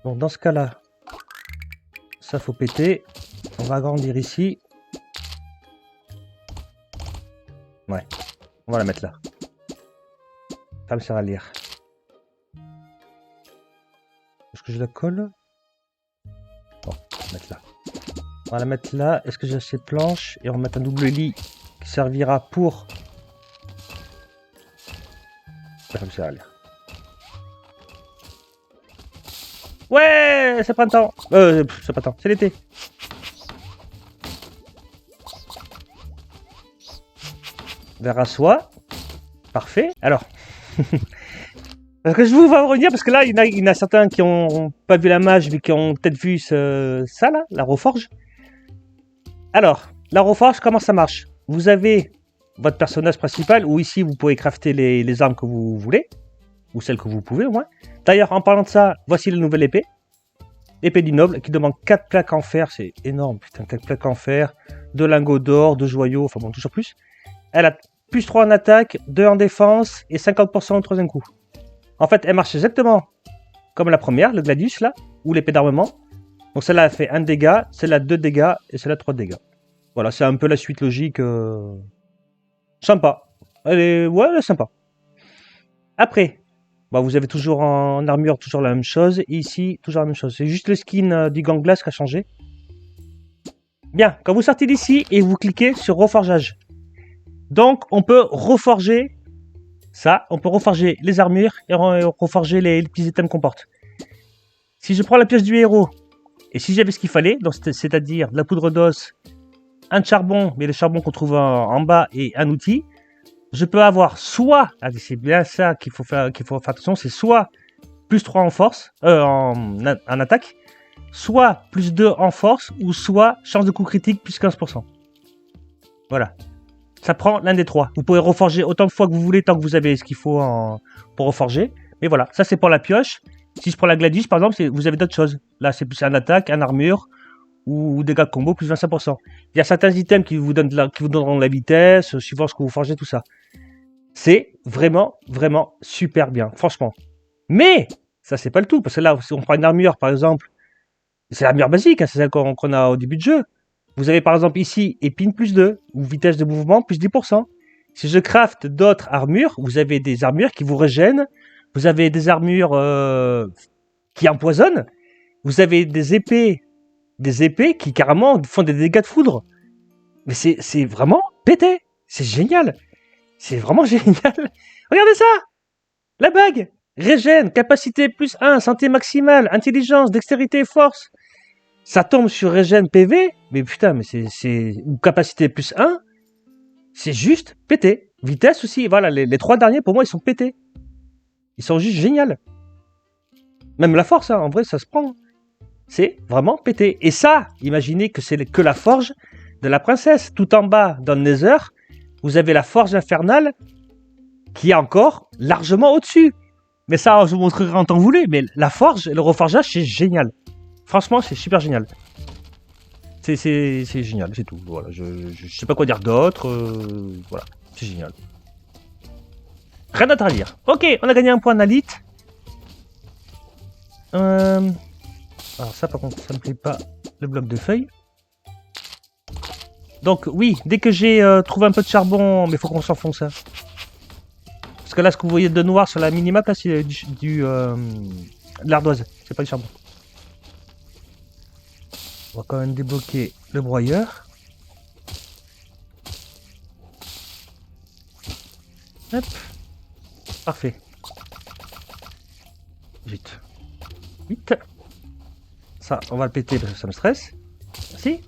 Bon, dans ce cas-là, Ça, faut péter. On va agrandir ici. Ouais. On va la mettre là. Ça me sert à lire. Est-ce que je la colle? Bon, on va la mettre là. On va la mettre là. Est-ce que j'ai assez de planches? Et on va mettre un double lit qui servira pour... Ça me sert à lire. Ouais, c'est printemps. C'est printemps, c'est l'été. Verre à soie. Parfait. Alors, parce que je vous vais revenir parce que là, il y en a certains qui ont pas vu la mage, mais qui ont peut-être vu ça là, la reforge. Alors, la reforge, comment ça marche? Vous avez votre personnage principal, ou ici, vous pouvez crafter les armes que vous voulez, ou celles que vous pouvez au moins. D'ailleurs, en parlant de ça, voici la nouvelle épée. L'épée du noble, qui demande 4 plaques en fer, c'est énorme, putain, 4 plaques en fer, 2 lingots d'or, 2 joyaux, enfin bon, toujours plus. Elle a plus 3 en attaque, 2 en défense, et 50% au troisième coup. En fait, elle marche exactement comme la première, le Gladius, là, ou l'épée d'armement. Donc celle-là a fait 1 dégât, celle-là 2 dégâts, et celle-là 3 dégâts. Voilà, c'est un peu la suite logique. Sympa. Elle est sympa. Après, bah, vous avez toujours en armure toujours la même chose. Et ici, toujours la même chose. C'est juste le skin du Ganglas qui a changé. Bien, quand vous sortez d'ici et vous cliquez sur reforgeage. Donc, on peut reforger ça. On peut reforger les armures et reforger les petits items qu'on porte. Si je prends la pièce du héros, et si j'avais ce qu'il fallait, c'est-à-dire de la poudre d'os, un charbon, mais le charbon qu'on trouve en bas, et un outil, je peux avoir soit, c'est bien ça qu'il faut faire attention, c'est soit plus 3 en force, en attaque, soit plus 2 en force, ou soit chance de coup critique plus 15%. Voilà. Ça prend l'un des trois. Vous pouvez reforger autant de fois que vous voulez, tant que vous avez ce qu'il faut pour reforger. Mais voilà, ça c'est pour la pioche. Si je prends la Gladius, par exemple, vous avez d'autres choses. Là, c'est plus un attaque, un armure, ou dégâts de combo, plus 25%. Il y a certains items qui vous donneront de la vitesse, suivant ce que vous forgez, tout ça. C'est vraiment, vraiment super bien, franchement. Mais, ça c'est pas le tout, parce que là, si on prend une armure, par exemple, c'est l'armure basique, hein, c'est celle qu'on a au début de jeu. Vous avez par exemple ici, épine plus 2, ou vitesse de mouvement plus 10%. Si je craft d'autres armures, vous avez des armures qui vous régènent, vous avez des armures qui empoisonnent, vous avez des épées qui carrément font des dégâts de foudre. Mais c'est vraiment pété. C'est génial. C'est vraiment génial. Regardez ça. La bague. Régène, capacité plus 1, santé maximale, intelligence, dextérité et force. Ça tombe sur régène PV. Mais putain, mais c'est une capacité plus 1. C'est juste pété. Vitesse aussi. Voilà, les 3 derniers, pour moi, ils sont pétés. Ils sont juste géniaux. Même la force, hein, en vrai, ça se prend. C'est vraiment pété. Et ça, imaginez que c'est que la forge de la princesse. Tout en bas, dans le Nether, vous avez la forge infernale qui est encore largement au-dessus. Mais ça, je vous montrerai en temps voulu. Mais la forge et le reforgeage, c'est génial. Franchement, c'est super génial. C'est génial, c'est tout. Voilà, je sais pas quoi dire d'autre. Voilà, c'est génial. Rien d'autre à dire. Ok, on a gagné un point d'élite. Alors ça, par contre, ça me plaît pas. Le bloc de feuilles. Donc oui, dès que j'ai trouvé un peu de charbon, mais il faut qu'on s'enfonce. Hein. Parce que là, ce que vous voyez de noir sur la minimap, là, c'est de l'ardoise. C'est pas du charbon. On va quand même débloquer le broyeur. Hop. Parfait. Vite. Vite. Ça, on va le péter parce que ça me stresse. Merci.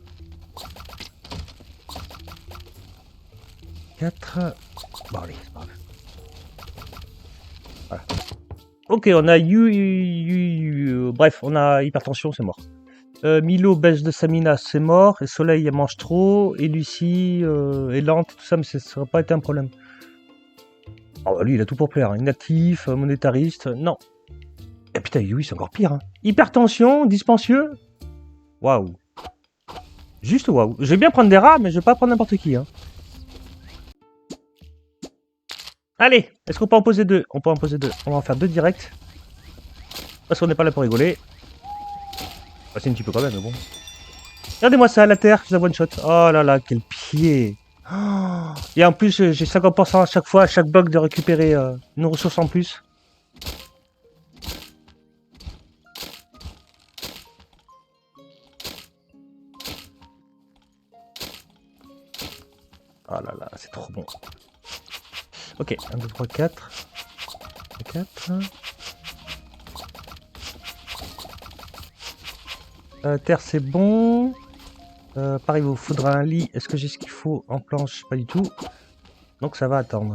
4. Bon, allez, c'est pas grave. Voilà. Ok, on a bref, on a hypertension, c'est mort. Milo baisse de stamina, c'est mort. Et Soleil, elle mange trop. Et Lucie est lente, tout ça, mais ça n'aurait pas été un problème. Oh, bah lui, il a tout pour plaire. Hein. Inactif, monétariste, non. Et putain, Yui, c'est encore pire. Hein. Hypertension, dispensieux. Waouh. Juste waouh. Je vais bien prendre des rats, mais je vais pas prendre n'importe qui. Hein. Allez, est-ce qu'on peut en poser 2? On peut en poser 2. On va en faire 2 directs. Parce qu'on n'est pas là pour rigoler. Bah, c'est un petit peu quand même, mais bon. Regardez-moi ça, la terre, je la one shot. Oh là là, quel pied. Oh. Et en plus, j'ai 50% à chaque fois, à chaque bloc de récupérer une ressource en plus. Oh là là, c'est trop bon. Ok, 1, 2, 3, 4. 4. Terre, c'est bon. Pareil, il vous faudra un lit. Est-ce que j'ai ce qu'il faut en planche? Pas du tout. Donc ça va attendre.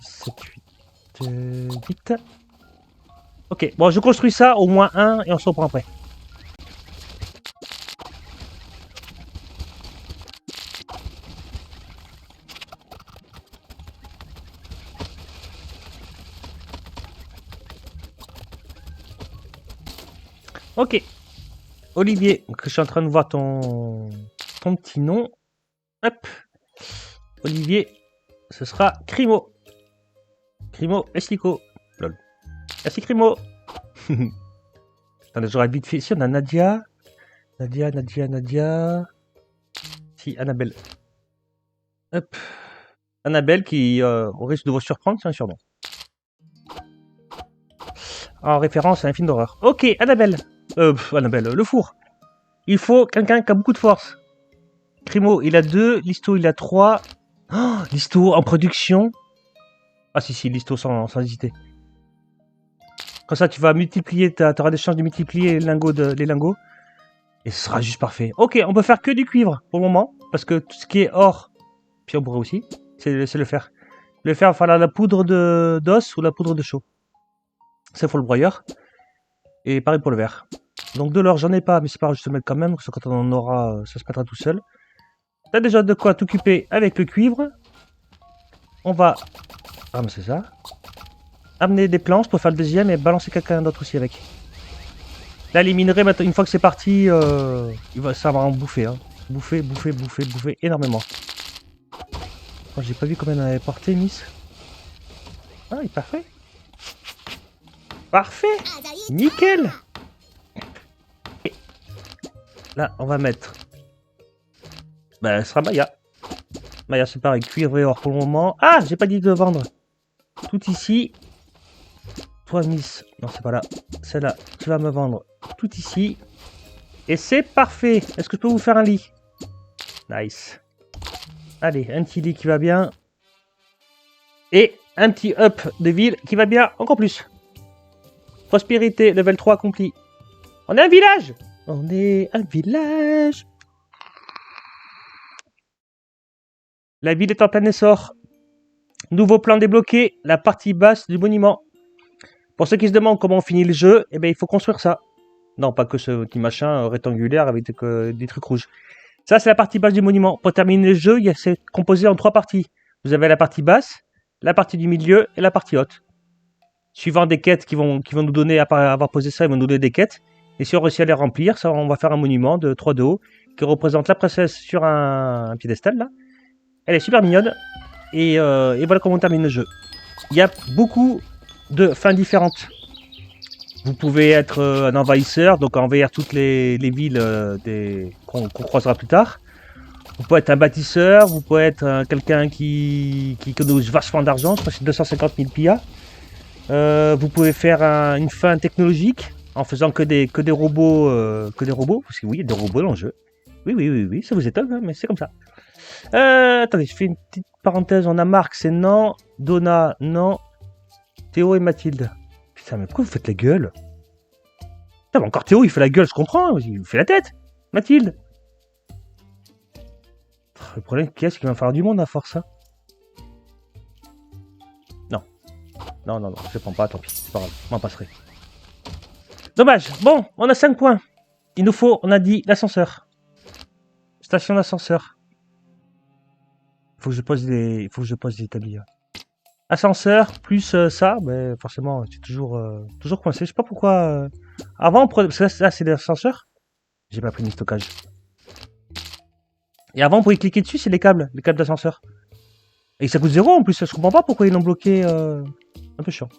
6, 7, 8, 8. Ok, bon, je construis ça, au moins un, et on se reprend après. Ok. Olivier, donc je suis en train de voir ton petit nom. Hop. Olivier, ce sera Crimo. Crimo Eslico. Lol. Merci Crimo. Attendez, j'aurais vite fait. Ici, on a Nadia. Nadia. Si, Annabelle. Hop. Annabelle qui, au risque de vous surprendre, c'est un surnom. En référence à un film d'horreur. Ok, Annabelle. Annabelle, le four. Il faut quelqu'un qui a beaucoup de force. Crimo, il a 2. Listo, il a 3. Oh, Listo en production. Ah si, Listo sans hésiter. Comme ça, tu vas multiplier, tu auras des chances de multiplier les lingots. Et ce sera juste parfait. Ok, on peut faire que du cuivre pour le moment. Parce que tout ce qui est or, puis on pourrait aussi, c'est le fer. Le fer, il va falloir la poudre d'os ou la poudre de chaux. C'est pour le broyeur. Et pareil pour le verre. Donc de l'or, j'en ai pas, mais c'est pas grave, je te mets quand même. Parce que quand on en aura, ça se mettra tout seul. T'as déjà de quoi t'occuper avec le cuivre. On va ramasser ça. Amener des planches pour faire le deuxième et balancer quelqu'un d'autre aussi avec. Là, les minerais, une fois que c'est parti, ça va en bouffer. Hein. Bouffer énormément. Oh, j'ai pas vu combien on avait porté, Miss. Ah, il est parfait. Parfait. Nickel. Et là, on va mettre... Bah, ce sera Maya. Maya, c'est pareil, cuivre et or pour le moment. Ah, j'ai pas dit de vendre. Tout ici. Toi, Miss. Non, c'est pas là. C'est là. Tu vas me vendre tout ici. Et c'est parfait. Est-ce que je peux vous faire un lit? Nice. Allez, un petit lit qui va bien. Et un petit up de ville qui va bien encore plus. Prospérité, level 3 accompli. On est un village. On est un village. La ville est en plein essor. Nouveau plan débloqué, la partie basse du monument. Pour ceux qui se demandent comment on finit le jeu, eh bien, il faut construire ça. Non, pas que ce petit machin rectangulaire avec des trucs rouges. Ça, c'est la partie basse du monument. Pour terminer le jeu, c'est composé en 3 parties. Vous avez la partie basse, la partie du milieu et la partie haute. Suivant des quêtes qui vont nous donner, après avoir posé ça, ils vont nous donner des quêtes. Et si on réussit à les remplir, ça, on va faire un monument de 3 de haut qui représente la princesse sur un piédestal, là. Elle est super mignonne. Et voilà comment on termine le jeu. Il y a beaucoup de fins différentes. Vous pouvez être un envahisseur, donc envahir toutes les villes qu'on croisera plus tard. Vous pouvez être un bâtisseur, vous pouvez être quelqu'un qui économise vachement d'argent, je crois que c'est 250 000 PIA. Vous pouvez faire une fin technologique en faisant que des robots, parce que oui, il y a des robots dans le jeu. Oui, ça vous étonne, hein, mais c'est comme ça. Attendez, je fais une petite parenthèse. On a Marc, c'est non. Donna, non. Théo et Mathilde. Putain, mais pourquoi vous faites la gueule? Putain, mais encore Théo, il fait la gueule, je comprends. Il fait la tête. Mathilde. Le problème, qu'est-ce qu'il va falloir du monde à force, ça? Non, je prends pas, tant pis. C'est pas grave, je m'en passerai. Dommage. Bon, on a 5 points. Il nous faut, on a dit, l'ascenseur. Station d'ascenseur. Faut que je pose des établis. Ascenseur plus ça, mais forcément c'est toujours coincé. Je sais pas pourquoi. Avant on prenait, parce que là c'est l'ascenseur. J'ai pas pris de stockage. Et avant on pouvait cliquer dessus, c'est les câbles d'ascenseur. Et ça coûte 0 en plus. Je comprends pas pourquoi ils l'ont bloqué. Un peu chiant.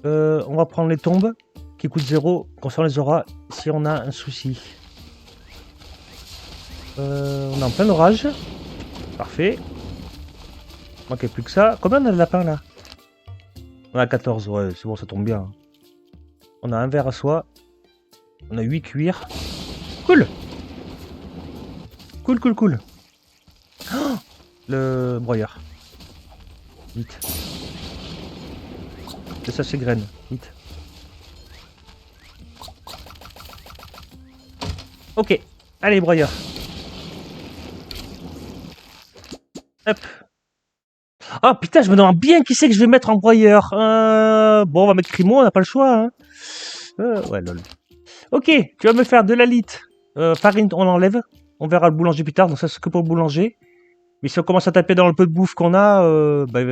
On va prendre les tombes qui coûtent 0. Comme ça on les aura si on a un souci. On est en plein orage. Parfait. Il manquait plus que ça. Combien on a de lapins là? On a 14, ouais, c'est bon, ça tombe bien. On a un verre à soie. On a 8 cuirs. Cool. Cool, cool, cool. Oh, le broyeur. Vite. Le sachet graines. Vite. Ok. Allez, broyeur. Hop. Oh putain, je me demande bien qui c'est que je vais mettre en broyeur. Bon, on va mettre Crimo, on n'a pas le choix. Hein. Ouais, lol. Ok, tu vas me faire de la lite. Farine, on enlève. On verra le boulanger plus tard, donc ça c'est que pour le boulanger. Mais si on commence à taper dans le peu de bouffe qu'on a,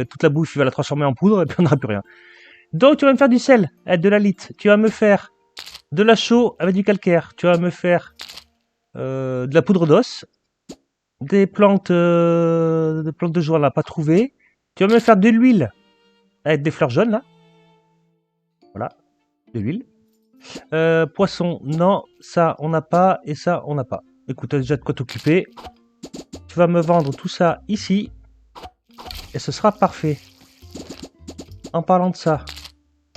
toute la bouffe, il va la transformer en poudre et puis on n'aura plus rien. Donc tu vas me faire du sel, de la lite. Tu vas me faire de la chaux avec du calcaire. Tu vas me faire de la poudre d'os. Des plantes de joie, on n'a pas trouvé. Tu vas me faire de l'huile avec des fleurs jaunes là. Voilà, de l'huile. Poisson, non, ça on n'a pas et ça on n'a pas. Écoute, t'as déjà de quoi t'occuper. Tu vas me vendre tout ça ici et ce sera parfait. En parlant de ça,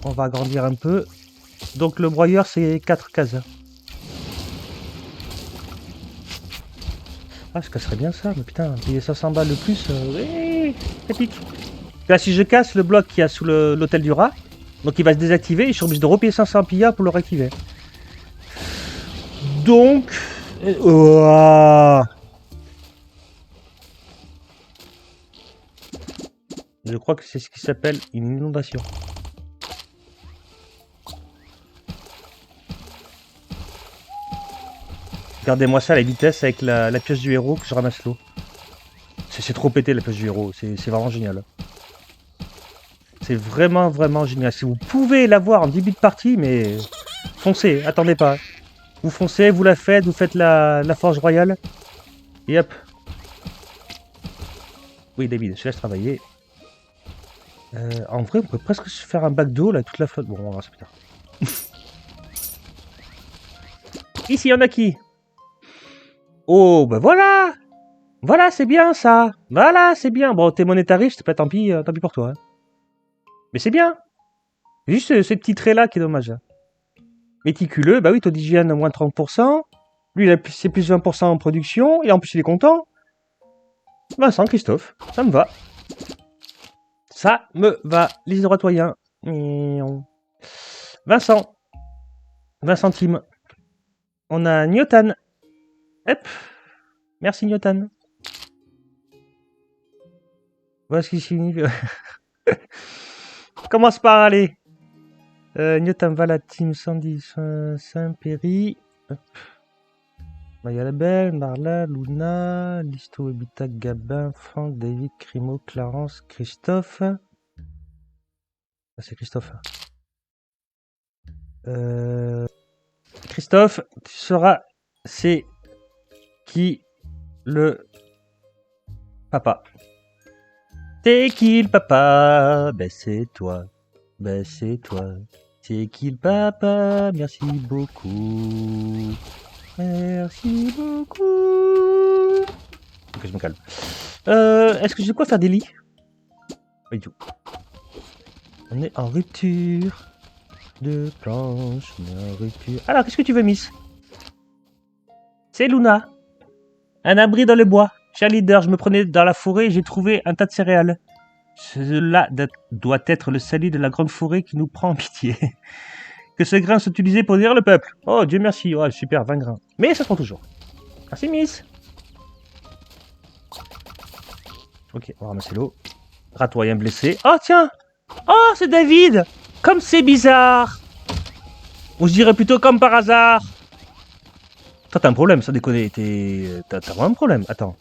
on va agrandir un peu. Donc le broyeur c'est 4 cases. Ah, je casserais bien ça, mais putain, payer 500 balles de plus, épique. Là, si je casse le bloc qu'il y a sous l'hôtel du rat, donc il va se désactiver et je suis obligé de repayer 500 pillards pour le réactiver. Donc... je crois que c'est ce qui s'appelle une inondation. Regardez-moi ça à la vitesse avec la pièce du héros que je ramasse l'eau. C'est trop pété la pièce du héros, c'est vraiment génial. C'est vraiment vraiment génial. Si vous pouvez l'avoir en début de partie, mais foncez, attendez pas. Vous foncez, vous la faites, vous faites la forge royale. Et hop. Oui David, je te laisse travailler. En vrai, on peut presque se faire un bac d'eau là, toute la flotte. Bon, on va voir ça plus tard. Ici, on a qui? Oh, ben voilà! Voilà, c'est bien ça! Voilà, c'est bien! Bon, t'es monétariste, pas tant pis pour toi. Hein. Mais c'est bien! Juste ces petits traits là qui est dommage. Hein. Méticuleux, bah oui, taux d'hygiène moins 30%. Lui, c'est plus 20% en production, et en plus il est content. Vincent, Christophe, ça me va. Ça me va. Les droitoyens. Vincent. 20 centimes. On a Newton. Hop. Merci Newton. Voilà ce qui signifie. Commence par aller. Newton va la team 110 Saint-Péry. Maya Labelle, Marla, Luna, Listo, Ebita, Gabin, Franck, David, Crimo, Clarence, Christophe. Ah, c'est Christophe. Christophe, tu sauras c'est qui le papa. C'est qui le papa? Ben c'est toi. Ben c'est toi. C'est qui le papa? Merci beaucoup. Merci beaucoup. Ok, je me calme. Est-ce que j'ai quoi faire des lits? Pas du tout. On est en rupture de planche. On est en rupture. Alors, qu'est-ce que tu veux, Miss? C'est Luna. Un abri dans le bois. Cher leader, je me prenais dans la forêt et j'ai trouvé un tas de céréales. Cela doit être le salut de la grande forêt qui nous prend en pitié. Que ces grains soient utilisés pour nourrir le peuple. Oh, Dieu merci. Oh, super, 20 grains. Mais ça se prend toujours. Merci, Miss. Ok, on va ramasser l'eau. Ratoyen blessé. Oh, tiens. Oh, c'est David. Comme c'est bizarre. Ou je dirais plutôt comme par hasard. Toi, t'as un problème, ça déconne. T'as vraiment un problème. Attends.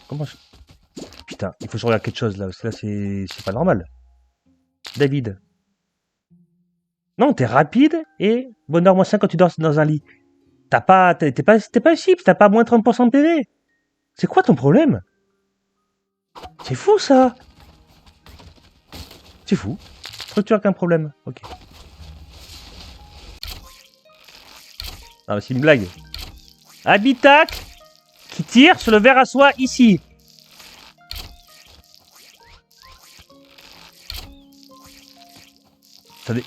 Comment je... Putain, il faut que je regarde quelque chose là. Parce que là, c'est pas normal. David. Non, t'es rapide et bonheur moins 5 quand tu dors dans un lit. T'es pas chips, t'as pas moins 30% de PV. C'est quoi ton problème? C'est fou ça. C'est fou. Je crois que tu as qu'un problème. Ok. Ah, c'est une blague. Habitacle qui tire sur le verre à soie ici.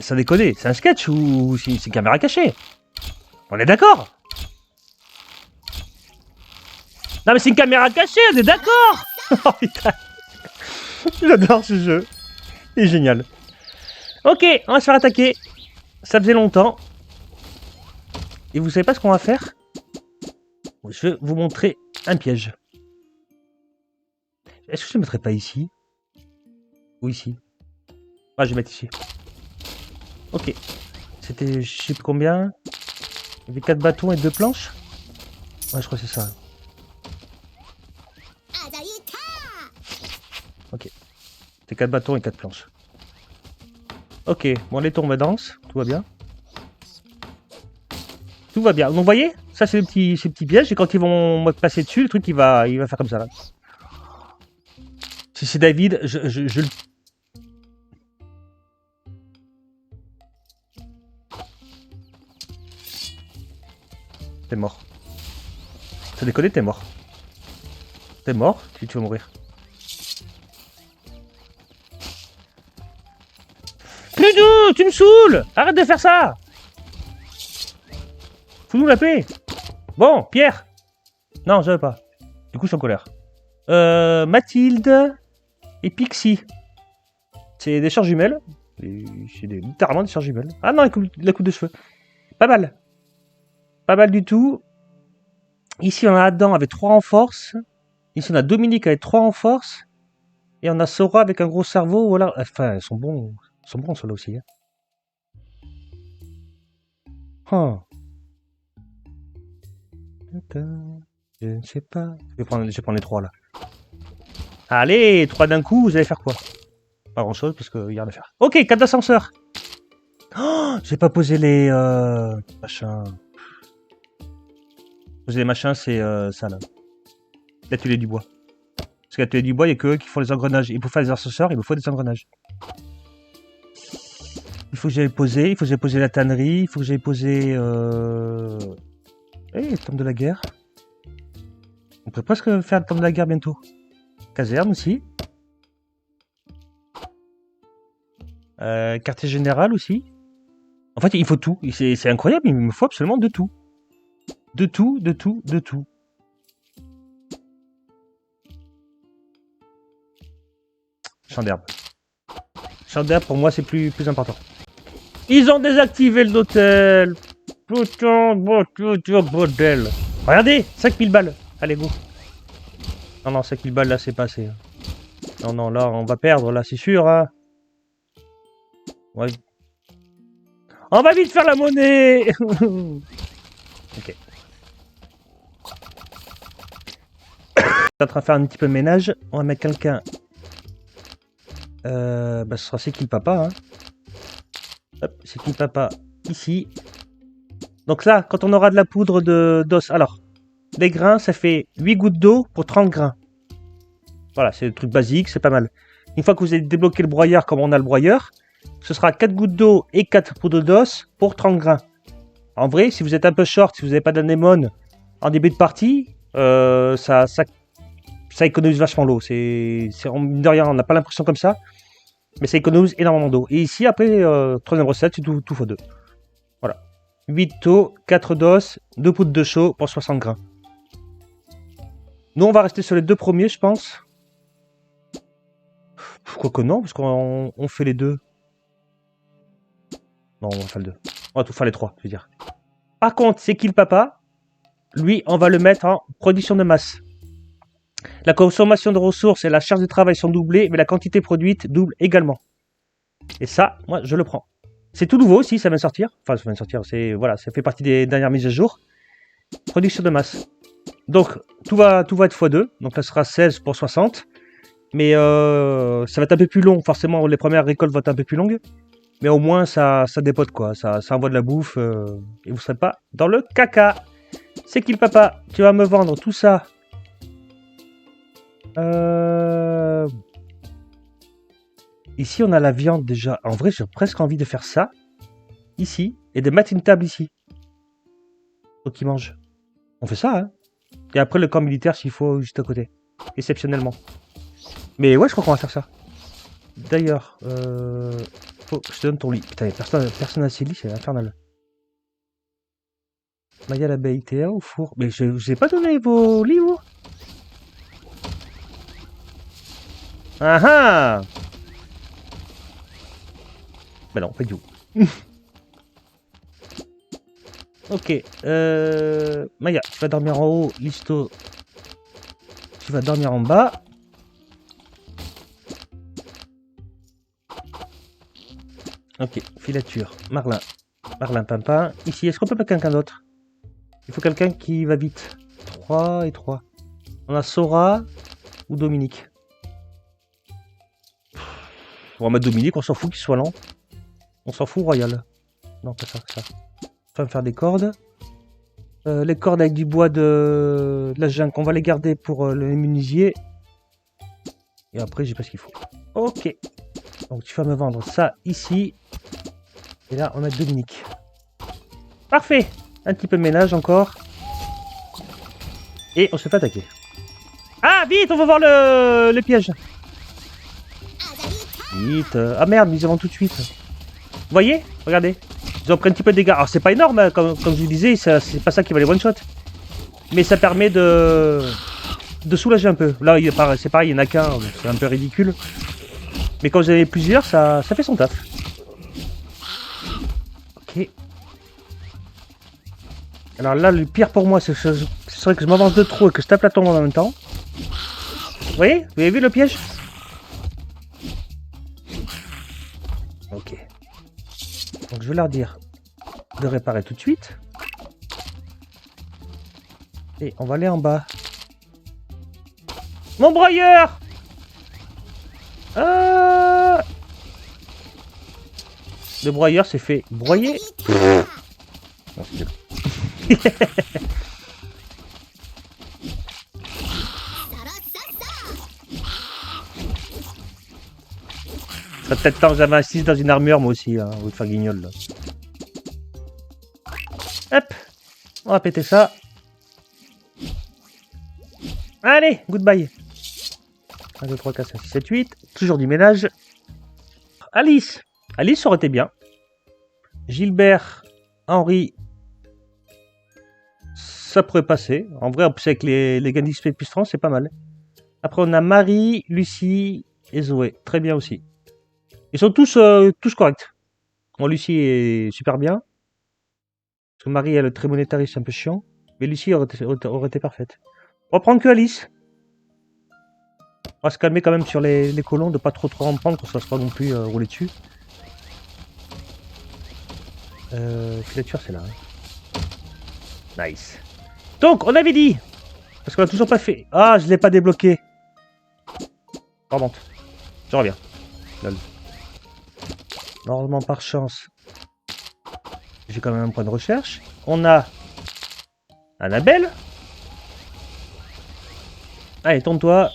Ça déconne, c'est un sketch ou c'est une caméra cachée? On est d'accord? Non mais c'est une caméra cachée, on est d'accord? Oh putain. J'adore ce jeu. Il est génial. Ok, on va se faire attaquer. Ça faisait longtemps. Et vous savez pas ce qu'on va faire? Je vais vous montrer un piège. Est-ce que je ne mettrais pas ici? Ou ici? Ah, je vais mettre ici. Ok. C'était, je sais plus combien. Il y avait 4 bâtons et 2 planches. Ouais, je crois que c'est ça. Ok. C'est 4 bâtons et 4 planches. Ok. Bon, les tours me dansent. Tout va bien. Tout va bien. Donc, vous voyez? Ça, c'est ces petits pièges. Et quand ils vont me passer dessus, le truc, il va faire comme ça, là. Si c'est David, je le... T'es mort. Ça déconne, t'es mort. T'es mort, tu vas mourir. Pluto, tu me saoules! Arrête de faire ça! Fous-nous la paix! Bon, Pierre! Non, je veux pas. Du coup, je suis en colère. Mathilde et Pixie. C'est des sœurs jumelles. C'est littéralement des sœurs jumelles. Ah non, la coupe de cheveux. Pas mal. Pas mal du tout. Ici, on a Adam avec 3 en force. Ici, on a Dominique avec 3 en force. Et on a Sora avec un gros cerveau. Voilà. Enfin, ils sont bons ceux-là aussi. Hein. Oh. Je ne sais pas. Je vais prendre les 3 là. Allez, 3 d'un coup, vous allez faire quoi? Pas grand chose parce qu'il y a rien à faire. Ok, 4 d'ascenseur. Oh, j'ai pas posé les machins. Poser les machins, c'est ça là. L'atelier du bois. Parce que l'atelier du bois, il n'y a que eux qui font les engrenages. Et pour faire les ascenseurs, il me faut des engrenages. Il faut que j'aille poser. Il faut que j'aille poser la tannerie. Il faut que j'aille poser. le temple de la guerre. On pourrait presque faire le temple de la guerre bientôt. Caserne aussi. Quartier général aussi. En fait, il faut tout. C'est incroyable, il me faut absolument de tout. De tout, de tout, de tout. Champ d'herbe. Champ d'herbe, pour moi, c'est plus important. Ils ont désactivé l'hôtel. Putain, bordel. Regardez, 5000 balles. Allez, go. Non, 5000 balles, là, c'est pas assez. Non, là, on va perdre, là, c'est sûr, hein. Ouais. On va vite faire la monnaie. Ok. On est en train de faire un petit peu de ménage. On va mettre quelqu'un. Ce sera C'est qui le papa, hein. Hop, C'est qui le papa ici. Donc là, quand on aura de la poudre d'os, alors, les grains, ça fait 8 gouttes d'eau pour 30 grains. Voilà, c'est le truc basique, c'est pas mal. Une fois que vous avez débloqué le broyeur, comme on a le broyeur, ce sera 4 gouttes d'eau et 4 poudres d'os pour 30 grains. En vrai, si vous êtes un peu short, si vous n'avez pas d'anémone en début de partie, ça économise vachement l'eau. Mine de rien, on n'a pas l'impression comme ça, mais ça économise énormément d'eau. Et ici, après, troisième recette, c'est tout x 2. Voilà. 8 d'eau, 4 d'os, 2 poudres de chaux pour 60 grains. Nous, on va rester sur les 2 premiers, je pense. Quoique non, parce qu'on fait les 2. Non, on va faire le 2. On va tout faire les 3, je veux dire. Par contre, c'est qui le papa? Lui, on va le mettre en production de masse. La consommation de ressources et la charge de travail sont doublées, mais la quantité produite double également. Et ça, moi, je le prends. C'est tout nouveau aussi, ça vient de sortir. Enfin, ça vient de sortir, voilà, ça fait partie des dernières mises à jour. Production de masse. Donc, tout va être x2. Donc, là, ce sera 16 pour 60. Mais ça va être un peu plus long. Forcément, les premières récoltes vont être un peu plus longues. Mais au moins, ça dépote, quoi. Ça envoie de la bouffe. Et vous ne serez pas dans le caca. C'est qui le papa? Tu vas me vendre tout ça. Ici, on a la viande déjà. En vrai, j'ai presque envie de faire ça. Ici. Et de mettre une table ici. Faut qu'il mange. On fait ça, hein. Et après le camp militaire s'il faut juste à côté. Exceptionnellement. Mais ouais, je crois qu'on va faire ça. D'ailleurs, faut que je te donne ton lit. Putain, personne n'a ses lits, c'est infernal. Maya l'abeille, t'es au four. Mais je vous ai pas donné vos lits, vous? Ah ah! Bah non, pas du tout. Ok, Maya, tu vas dormir en haut, Listo, tu vas dormir en bas. Ok, filature, Marlin, Pimpin. Ici, est-ce qu'on peut mettre quelqu'un d'autre? Il faut quelqu'un qui va vite. 3 et 3. On a Sora ou Dominique. On va mettre Dominique, on s'en fout qu'il soit lent. On s'en fout, Royal. Non, pas ça, ça. On va faire des cordes. Les cordes avec du bois de la jungle, on va les garder pour le menuisier. Et après, j'ai pas ce qu'il faut. Ok. Donc tu vas me vendre ça ici. Et là, on a Dominique. Parfait. Un petit peu de ménage encore. Et on se fait attaquer. Ah, vite, on va voir le piège. Vite. Ah merde, ils vont tout de suite. Vous voyez? Regardez. Ils ont pris un petit peu de dégâts. Alors c'est pas énorme, hein, comme je vous disais, c'est pas ça qui va les one-shot. Mais ça permet de soulager un peu. Là, c'est pareil, il y en a qu'un, c'est un peu ridicule. Mais quand vous avez plusieurs, ça fait son taf. Ok. Alors là, le pire pour moi, ce serait que je m'avance de trop et que je tape la tombe en même temps. Vous voyez? Vous avez vu le piège? Ok. Donc je vais leur dire de réparer tout de suite. Et on va aller en bas. Mon broyeur! Le broyeur s'est fait broyer. Non, c'est ça serait peut-être temps que j'avais un 6 dans une armure moi aussi, hein, au lieu de faire guignol là. Hop, on va péter ça. Allez, goodbye. 1, 2, 3, 4, 5, 6, 7, 8. Toujours du ménage. Alice. Alice, ça aurait été bien. Gilbert, Henri. Ça pourrait passer. En vrai, en plus avec les gains d'XP plus 30, c'est pas mal. Après, on a Marie, Lucie et Zoé. Très bien aussi. Ils sont tous corrects. Bon, Lucie est super bien. Parce que Marie, elle est très monétariste, c'est un peu chiant. Mais Lucie aurait été parfaite. On va prendre que Alice. On va se calmer quand même sur les colons, de pas trop en prendre, qu'on ne se fasse pas non plus rouler dessus. Filature, c'est là. Hein. Nice. Donc, on avait dit, parce qu'on a toujours pas fait. Ah, je l'ai pas débloqué. Pardon. Je reviens. Lol. Normalement, par chance, j'ai quand même un point de recherche. On a Annabelle. Allez, tourne-toi.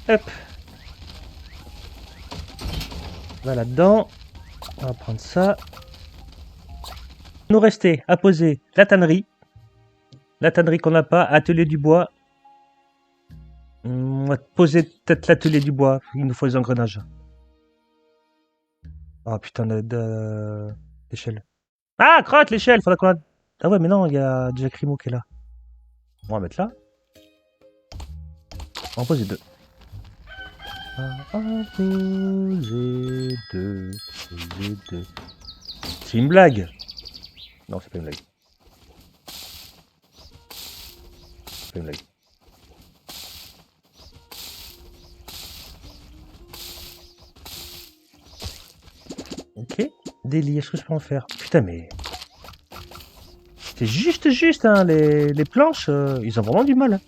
Hop. Va là-dedans. On va prendre ça. Il nous restait à poser la tannerie. La tannerie qu'on n'a pas, atelier du bois. On va poser peut-être l'atelier du bois. Il nous faut les engrenages. Oh putain d'échelle. Ah, crotte l'échelle, faudra qu'on la... Ah ouais, mais non, il y a déjà Crimo qui est là. On va mettre là. On va en poser 2. On va poser 2. C'est une blague. Non, c'est pas une blague. C'est pas une blague. Ok. Délit, est-ce que je peux en faire? Putain, mais... C'est juste, hein, les planches, ils ont vraiment du mal. Hein.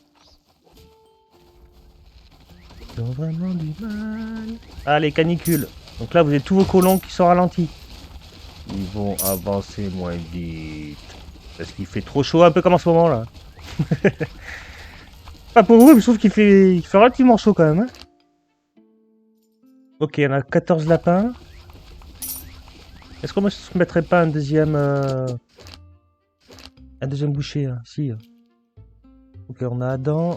Ils ont vraiment du mal. Allez, canicule. Donc là, vous avez tous vos colons qui sont ralentis. Ils vont avancer moins vite. Parce qu'il fait trop chaud un peu comme en ce moment là. Pas pour vous, mais je trouve qu'il fait relativement chaud quand même. Hein. Ok, on a 14 lapins. Est-ce qu'on ne se mettrait pas un deuxième Un deuxième boucher, hein. Si. Ok, on a Adam,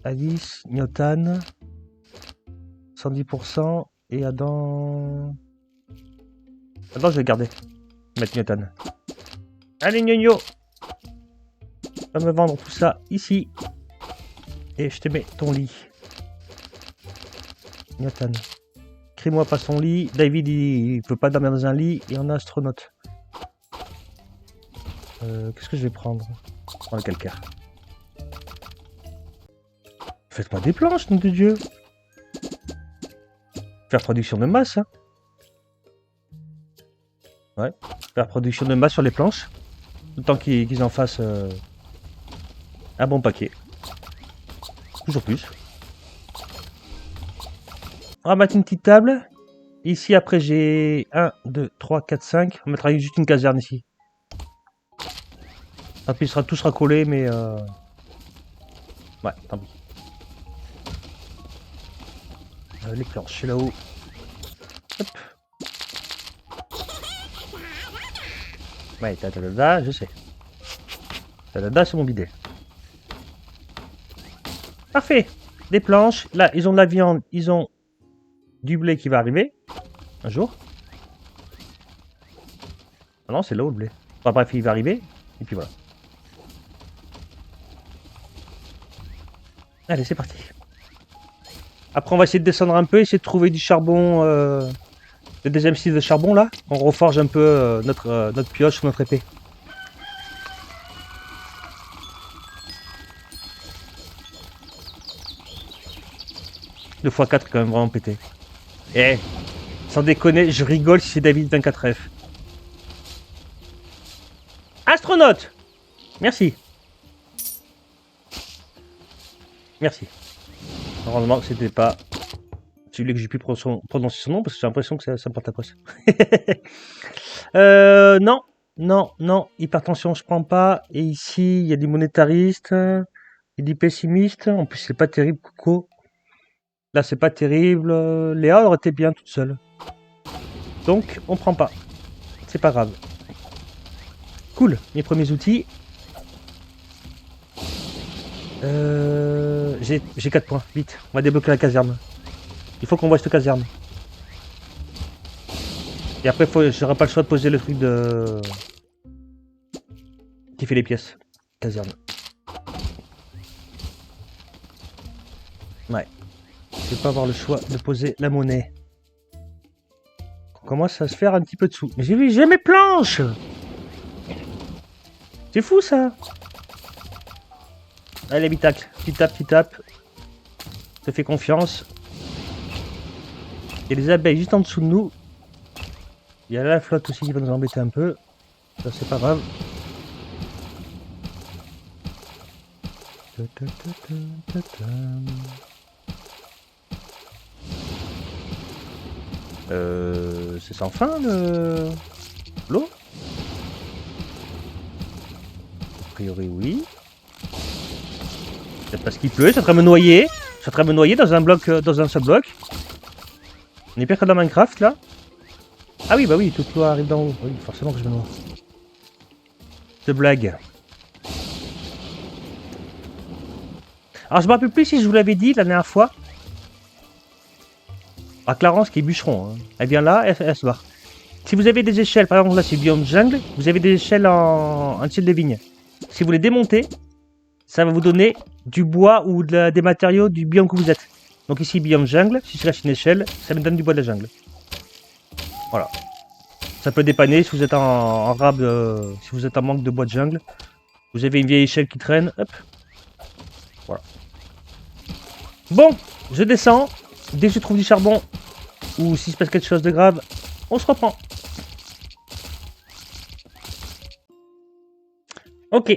Alice, Nyotan, 110%, et Adam... Adam, je vais garder. Mettre Nyotan. Allez, Nyonyo! On va me vendre tout ça ici. Et je te mets ton lit. Nyotan. Crée-moi pas son lit. David, il peut pas dormir dans un lit. Et on a astronaute. Qu'est-ce que je vais prendre? Oh, le calcaire. Faites-moi des planches, nom de Dieu. Faire production de masse, hein. Ouais. Faire production de masse sur les planches. Le temps qu'ils en fassent un bon paquet. Toujours plus. On va mettre une petite table. Ici, après, j'ai 1, 2, 3, 4, 5. On mettra juste une caserne ici. Tant pis, tout sera collé, mais... Ouais, tant pis. Les planches, c'est là-haut. Hop. Ouais, ta-da-da, je sais. Ta-da-da, c'est mon bidet. Parfait. Des planches. Là, ils ont de la viande. Ils ont du blé qui va arriver. Un jour. Ah non, c'est là où le blé. Enfin, bref, il va arriver. Et puis voilà. Allez, c'est parti. Après, on va essayer de descendre un peu, essayer de trouver du charbon, le deuxième style de charbon là. On reforge un peu notre pioche sur notre épée. Le x4 quand même vraiment pété. Eh, sans déconner, je rigole si c'est David 24F. Astronaute! Merci. Merci. Heureusement que c'était pas celui que j'ai pu prononcer son nom, parce que j'ai l'impression que ça me porte à poisse. Non, non, non, hypertension je prends pas. Et ici, il y a des monétaristes, il y a des pessimistes. En plus, c'est pas terrible, Coco. Là, c'est pas terrible. Léa aurait été bien toute seule. Donc, on prend pas. C'est pas grave. Cool, mes premiers outils. J'ai 4 points, vite. On va débloquer la caserne. Il faut qu'on voit cette caserne. Et après, j'aurai pas le choix de poser le truc de... qui fait les pièces. Caserne. Ouais. Je vais pas avoir le choix de poser la monnaie. On commence à se faire un petit peu de sous. Mais j'ai mes planches! C'est fou ça! Allez, bitacle. Tu tapes. Je te fais confiance. Il y a des abeilles juste en dessous de nous. Il y a la flotte aussi qui va nous embêter un peu. Ça, c'est pas grave. C'est sans fin l'eau? A priori oui. C'est parce qu'il pleut, je suis en train de me noyer. Je suis en train de me noyer dans un bloc, dans un sub-bloc. On est pire que dans Minecraft là. Ah oui, bah oui, toute l'eau arrive d'en haut. Oui, forcément que je me noie. De blague. Alors je me rappelle plus si je vous l'avais dit la dernière fois. Ah, Clarence qui est bûcheron, hein. Elle vient là, elle se barre. Si vous avez des échelles, par exemple là c'est biome jungle, vous avez des échelles en style de vigne. Si vous les démontez, ça va vous donner du bois ou des matériaux du biome que vous êtes. Donc ici biome jungle, si je lâche une échelle, ça me donne du bois de la jungle. Voilà. Ça peut dépanner si vous êtes en rab, si vous êtes en manque de bois de jungle. Vous avez une vieille échelle qui traîne, hop. Voilà. Bon, je descends. Dès que je trouve du charbon, ou s'il se passe quelque chose de grave, on se reprend. Ok.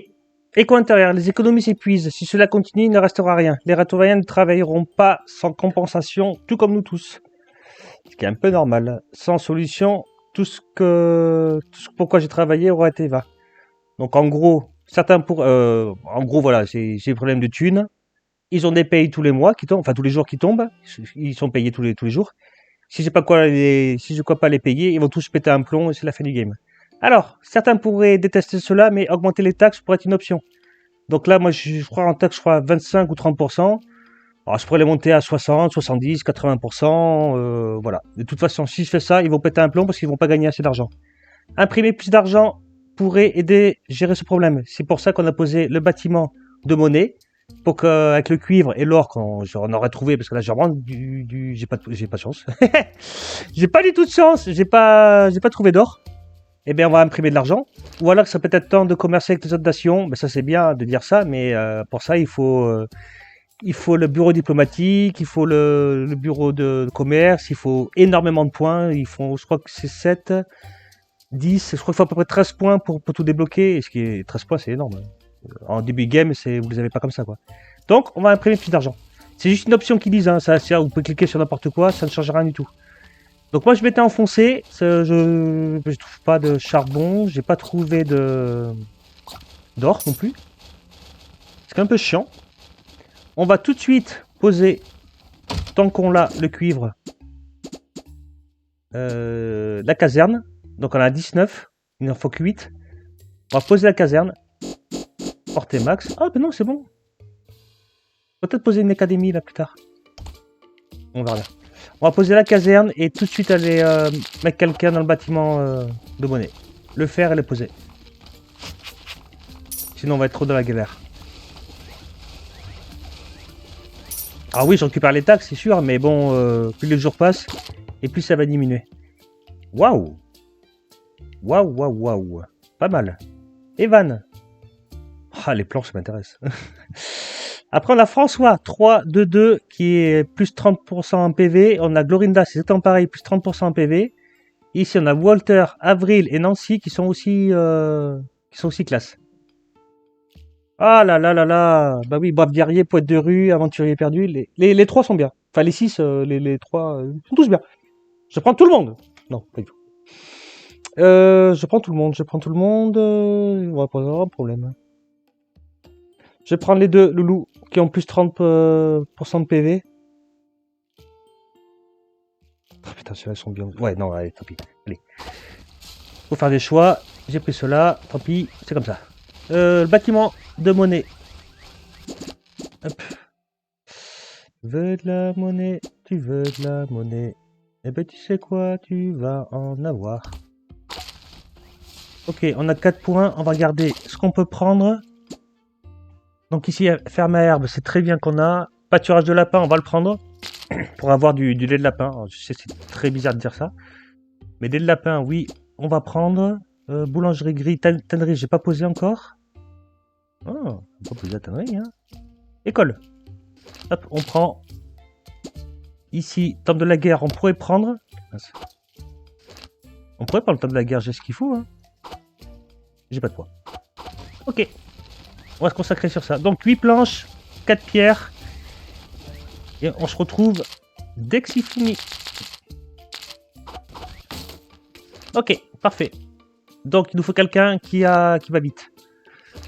Éco intérieur, les économies s'épuisent. Si cela continue, il ne restera rien. Les Ratouriens ne travailleront pas sans compensation, tout comme nous tous. Ce qui est un peu normal. Sans solution, tout ce pourquoi j'ai travaillé aura été vain. Donc en gros, en gros voilà, c'est des problèmes de thunes. Ils ont des payes tous les mois qui tombent, enfin tous les jours qui tombent. Ils sont payés tous les jours. Si je sais pas quoi pas les payer, ils vont tous péter un plomb et c'est la fin du game. Alors, certains pourraient détester cela, mais augmenter les taxes pourrait être une option. Donc là, moi, je crois en taxes, je crois à 25 ou 30%. Alors, je pourrais les monter à 60, 70, 80%. Voilà. De toute façon, si je fais ça, ils vont péter un plomb parce qu'ils vont pas gagner assez d'argent. Imprimer plus d'argent pourrait aider à gérer ce problème. C'est pour ça qu'on a posé le bâtiment de monnaie. Pour qu'avec le cuivre et l'or, quand j'en aurais trouvé, parce que là, j'ai vraiment j'ai pas de chance. J'ai pas du tout de chance. J'ai pas trouvé d'or. Eh bien, on va imprimer de l'argent. Ou alors, ça peut être temps de commercer avec les autres nations. Mais ça, c'est bien de dire ça, mais pour ça, il faut le bureau diplomatique, il faut le bureau de commerce, il faut énormément de points. Je crois que c'est 7, 10, je crois qu'il faut à peu près 13 points pour tout débloquer. Et ce qui est 13 points, c'est énorme. En début de game, vous les avez pas comme ça, quoi. Donc, on va imprimer plus d'argent. C'est juste une option qu'ils disent, hein, ça, vous pouvez cliquer sur n'importe quoi, ça ne change rien du tout. Donc moi je m'étais enfoncé, je trouve pas de charbon, j'ai pas trouvé d'or non plus. C'est un peu chiant. On va tout de suite poser, tant qu'on l'a, le cuivre, la caserne. Donc on a 19, il en faut que 8. On va poser la caserne. Portée max. Ah ben non, c'est bon. Peut-être poser une académie là plus tard. On verra là. On va poser la caserne et tout de suite aller mettre quelqu'un dans le bâtiment de monnaie. Le faire et le poser. Sinon on va être trop dans la galère. Ah oui, je récupère les taxes, c'est sûr, mais bon, plus les jours passent, et plus ça va diminuer. Waouh! Waouh, waouh, waouh! Pas mal. Evan! Ah, les planches, ça m'intéresse. Après, on a François, 3-2-2, qui est plus 30% en PV. On a Glorinda, c'est exactement pareil, plus 30% en PV. Ici, on a Walter, Avril et Nancy, qui sont aussi classe. Ah là là là là! Bah oui, brave guerrier, poète de rue, aventurier perdu. Les trois sont bien. Enfin, les 6, les 3 sont tous bien. Je prends tout le monde. Non, pas du tout. Je prends tout le monde. On va pas avoir un problème. Je vais prendre les deux loulous qui ont plus 30% de PV. Oh, putain, ceux-là sont bien. Ouais, non, allez, tant pis. Allez. Faut faire des choix. J'ai pris ceux-là. Tant pis, c'est comme ça. Le bâtiment de monnaie. Hop. Veux de la monnaie, tu veux de la monnaie. Eh ben, tu sais quoi, tu vas en avoir. Ok, on a 4 points. On va regarder ce qu'on peut prendre. Donc ici, ferme à herbe, c'est très bien qu'on a. Pâturage de lapin, on va le prendre. Pour avoir du lait de lapin. Alors, je sais, c'est très bizarre de dire ça. Mais lait de lapin, oui, on va prendre. Boulangerie gris, tannerie, j'ai pas posé encore. Oh, on va pas poser la tannerie, hein. École. Hop, on prend. Ici, temple de la guerre, on pourrait prendre. On pourrait prendre le temple de la guerre, j'ai ce qu'il faut, hein. J'ai pas de poids. Ok. On va se consacrer sur ça. Donc 8 planches, 4 pierres. Et on se retrouve dès que c'est fini. Ok, parfait. Donc il nous faut quelqu'un qui va vite.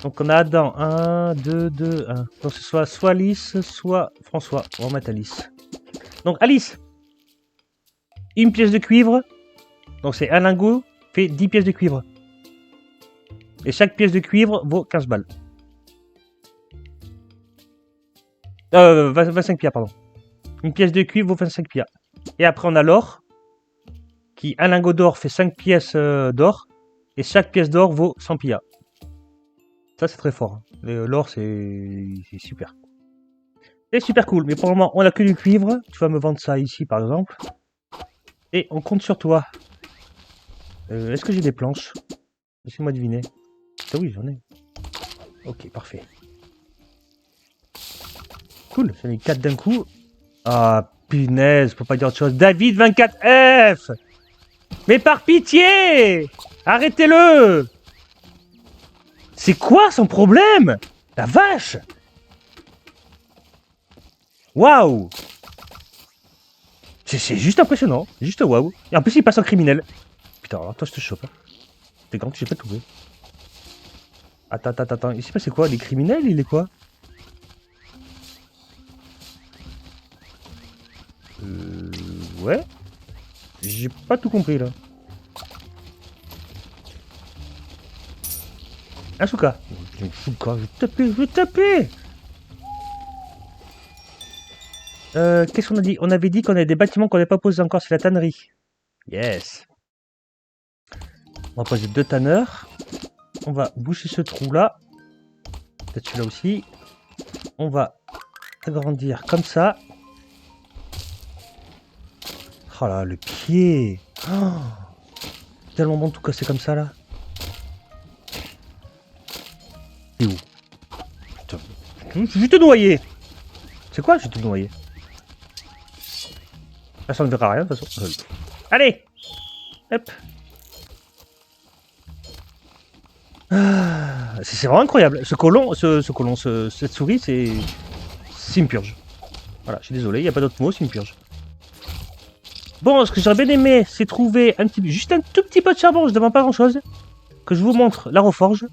Donc on a Adam, 1, 2, 2, 1. Donc ce soit Alice, soit François. On va mettre Alice. Donc Alice, une pièce de cuivre. Donc c'est un lingot, fait 10 pièces de cuivre. Et chaque pièce de cuivre vaut 15 balles. 25 pierres, pardon. Une pièce de cuivre vaut 25 pierres. Et après on a l'or. Qui, un lingot d'or fait 5 pièces d'or. Et chaque pièce d'or vaut 100 pillas. Ça c'est très fort. L'or c'est super. C'est super cool. Mais pour le moment on a que du cuivre. Tu vas me vendre ça ici par exemple. Et on compte sur toi. Est-ce que j'ai des planches? Laissez-moi deviner. Ah oui, j'en ai. Ok, parfait. Cool, j'en ai 4 d'un coup. Ah, punaise, faut pas dire autre chose. David 24F. Mais par pitié, arrêtez-le. C'est quoi son problème? La vache. Waouh. C'est juste impressionnant. Juste waouh. Et en plus, il passe en criminel. Putain, alors toi, je te chope. Hein. T'es grand, j'ai pas trouvé. Attends. Il s'est passé quoi? Les criminels, il est quoi? Ouais. J'ai pas tout compris là. Un souka. Un souka, je vais taper, je vais taper. Qu'est-ce qu'on a dit? On avait dit qu'on avait des bâtiments qu'on n'avait pas posés encore, c'est la tannerie. Yes. On va poser 2 tanneurs. On va boucher ce trou là. Peut-être celui-là aussi. On va agrandir comme ça. Oh là, le pied. Oh, tellement bon de tout casser comme ça là. C'est où? Putain. Je vais te noyer. C'est quoi? Je vais te noyer. Là, ça ne verra rien de toute façon. Allez. Hop. Ah, c'est vraiment incroyable. Cette souris, c'est une purge. Voilà, je suis désolé, il n'y a pas d'autre mot, c'est une purge. Bon, ce que j'aurais bien aimé, c'est trouver juste un tout petit peu de charbon, je ne demande pas grand chose. Que je vous montre la reforge.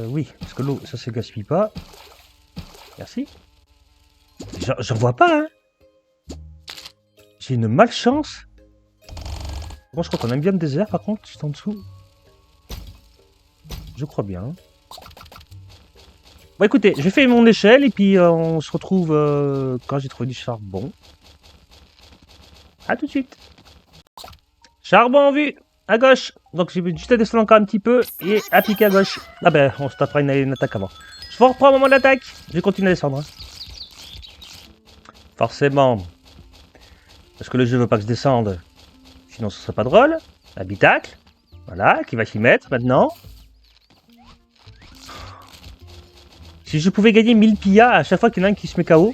Oui, parce que l'eau, ça se gaspille pas. Merci. J'en vois pas, hein. J'ai une malchance. Bon, je crois qu'on aime bien le désert, par contre, juste en dessous. Je crois bien. Bon, écoutez, je fais mon échelle et puis on se retrouve quand j'ai trouvé du charbon. A tout de suite. Charbon en vue, à gauche. Donc, j'ai juste à descendre encore un petit peu et à piquer à gauche. Ah ben, on se tapera une attaque avant. Je reprends au moment de l'attaque. Je continue à descendre. Hein. Forcément. Parce que le jeu veut pas que je descende. Sinon, ce serait pas drôle. Habitacle. Voilà, qui va s'y mettre maintenant. Si je pouvais gagner 1000 pillas à chaque fois qu'il y en a un qui se met KO,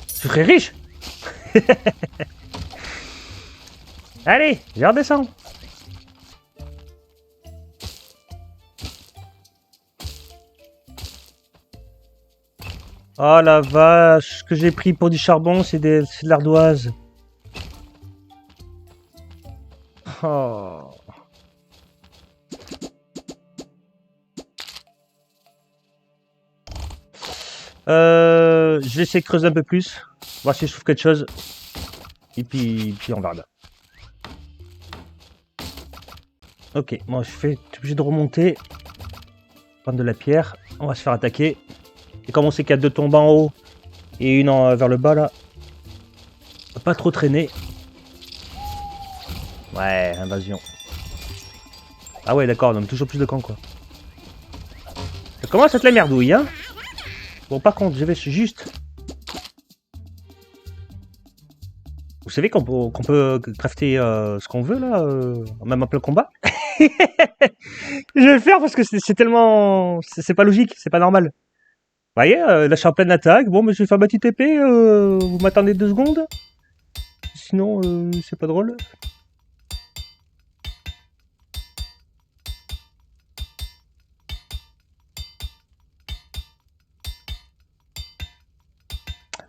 je serais riche. Allez, je redescends. Oh la vache, ce que j'ai pris pour du charbon, c'est de l'ardoise. Oh. Je vais essayer de creuser un peu plus, voir si je trouve quelque chose. Et puis on verra bien. Ok, moi je suis obligé de remonter. Prendre de la pierre. On va se faire attaquer. Et comme on sait qu'il y a 2 tombes en haut et une vers le bas là, on va pas trop traîner. Ouais, invasion. Ah ouais, d'accord, on a toujours plus de camps quoi. Ça commence à être la merdouille, hein. Bon, par contre, je vais juste... Vous savez qu'on peut crafter ce qu'on veut là, même en plein combat. Je vais le faire parce que c'est tellement... C'est pas logique, c'est pas normal. Vous voyez, là je suis en pleine attaque. Bon, mais je vais faire ma petite épée. Vous m'attendez 2 secondes. Sinon, c'est pas drôle.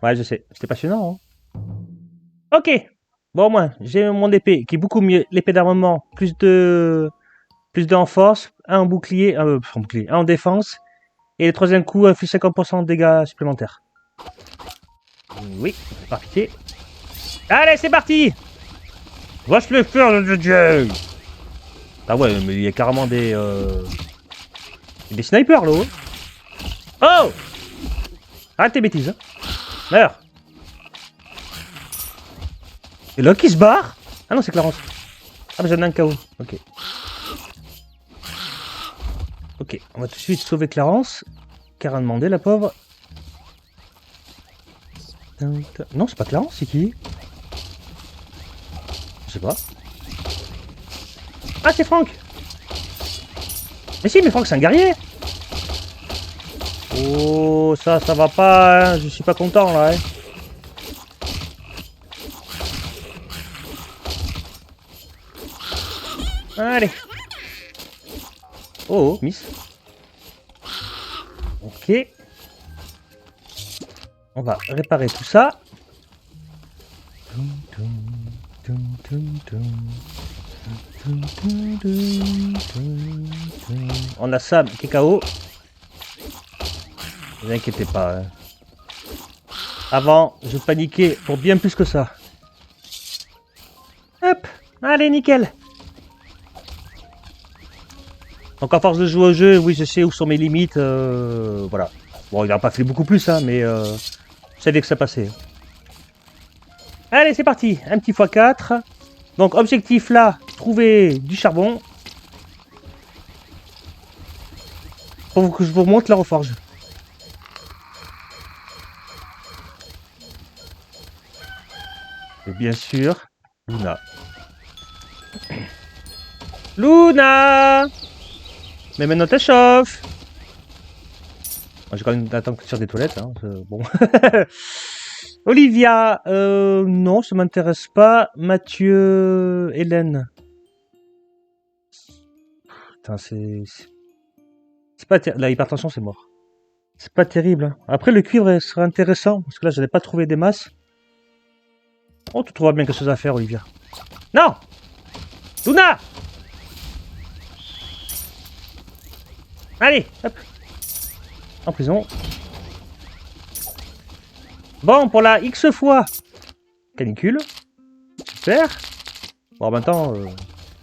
Ouais, je sais. C'était passionnant. Hein. Ok. Bon, au moins, j'ai mon épée qui est beaucoup mieux. L'épée d'armement, plus de en force, un en bouclier, un en défense. Et le troisième coup, inflige 50% de dégâts supplémentaires. Oui, par pitié. Allez, c'est parti. Va se le faire, le Dieu. Ah ouais, mais il y a carrément des snipers là-haut. Oh. Arrête tes bêtises. Hein. Meurs. Et là, qui se barre? Ah non, c'est Clarence. Ah, mais j'en ai un KO. Ok. Ok, on va tout de suite sauver Clarence. Car a demandé, la pauvre. Non, c'est pas Clarence, c'est qui? Je sais pas. Ah, c'est Franck. Mais si, mais Franck, c'est un guerrier. Oh, ça va pas, hein. Je suis pas content, là, hein. Allez. Oh, miss. Ok. On va réparer tout ça. On a Sam qui est KO. Ne vous inquiétez pas. Hein. Avant, je paniquais pour bien plus que ça. Hop. Allez, nickel. Donc à force de jouer au jeu, oui, je sais où sont mes limites. Voilà. Bon, il n'a pas fait beaucoup plus, hein, mais je savais que ça passait. Allez, c'est parti. Un petit x4. Donc objectif là, trouver du charbon. Pour que je vous montre la reforge. Et bien sûr, Luna. Luna! Mais maintenant t'es chauffe! J'ai quand même attendre que tu tires des toilettes, hein. Bon. Olivia, non, ça m'intéresse pas. Mathieu, Hélène. Putain, c'est pas la hypertension, c'est mort. C'est pas terrible. Hein. Après, le cuivre serait intéressant, parce que là, je n'avais pas trouvé des masses. Oh, tu trouveras bien quelque chose à faire, Olivia. Non! Luna! Allez, hop. En prison. Bon, pour la X fois. Canicule. Super. Bon, maintenant,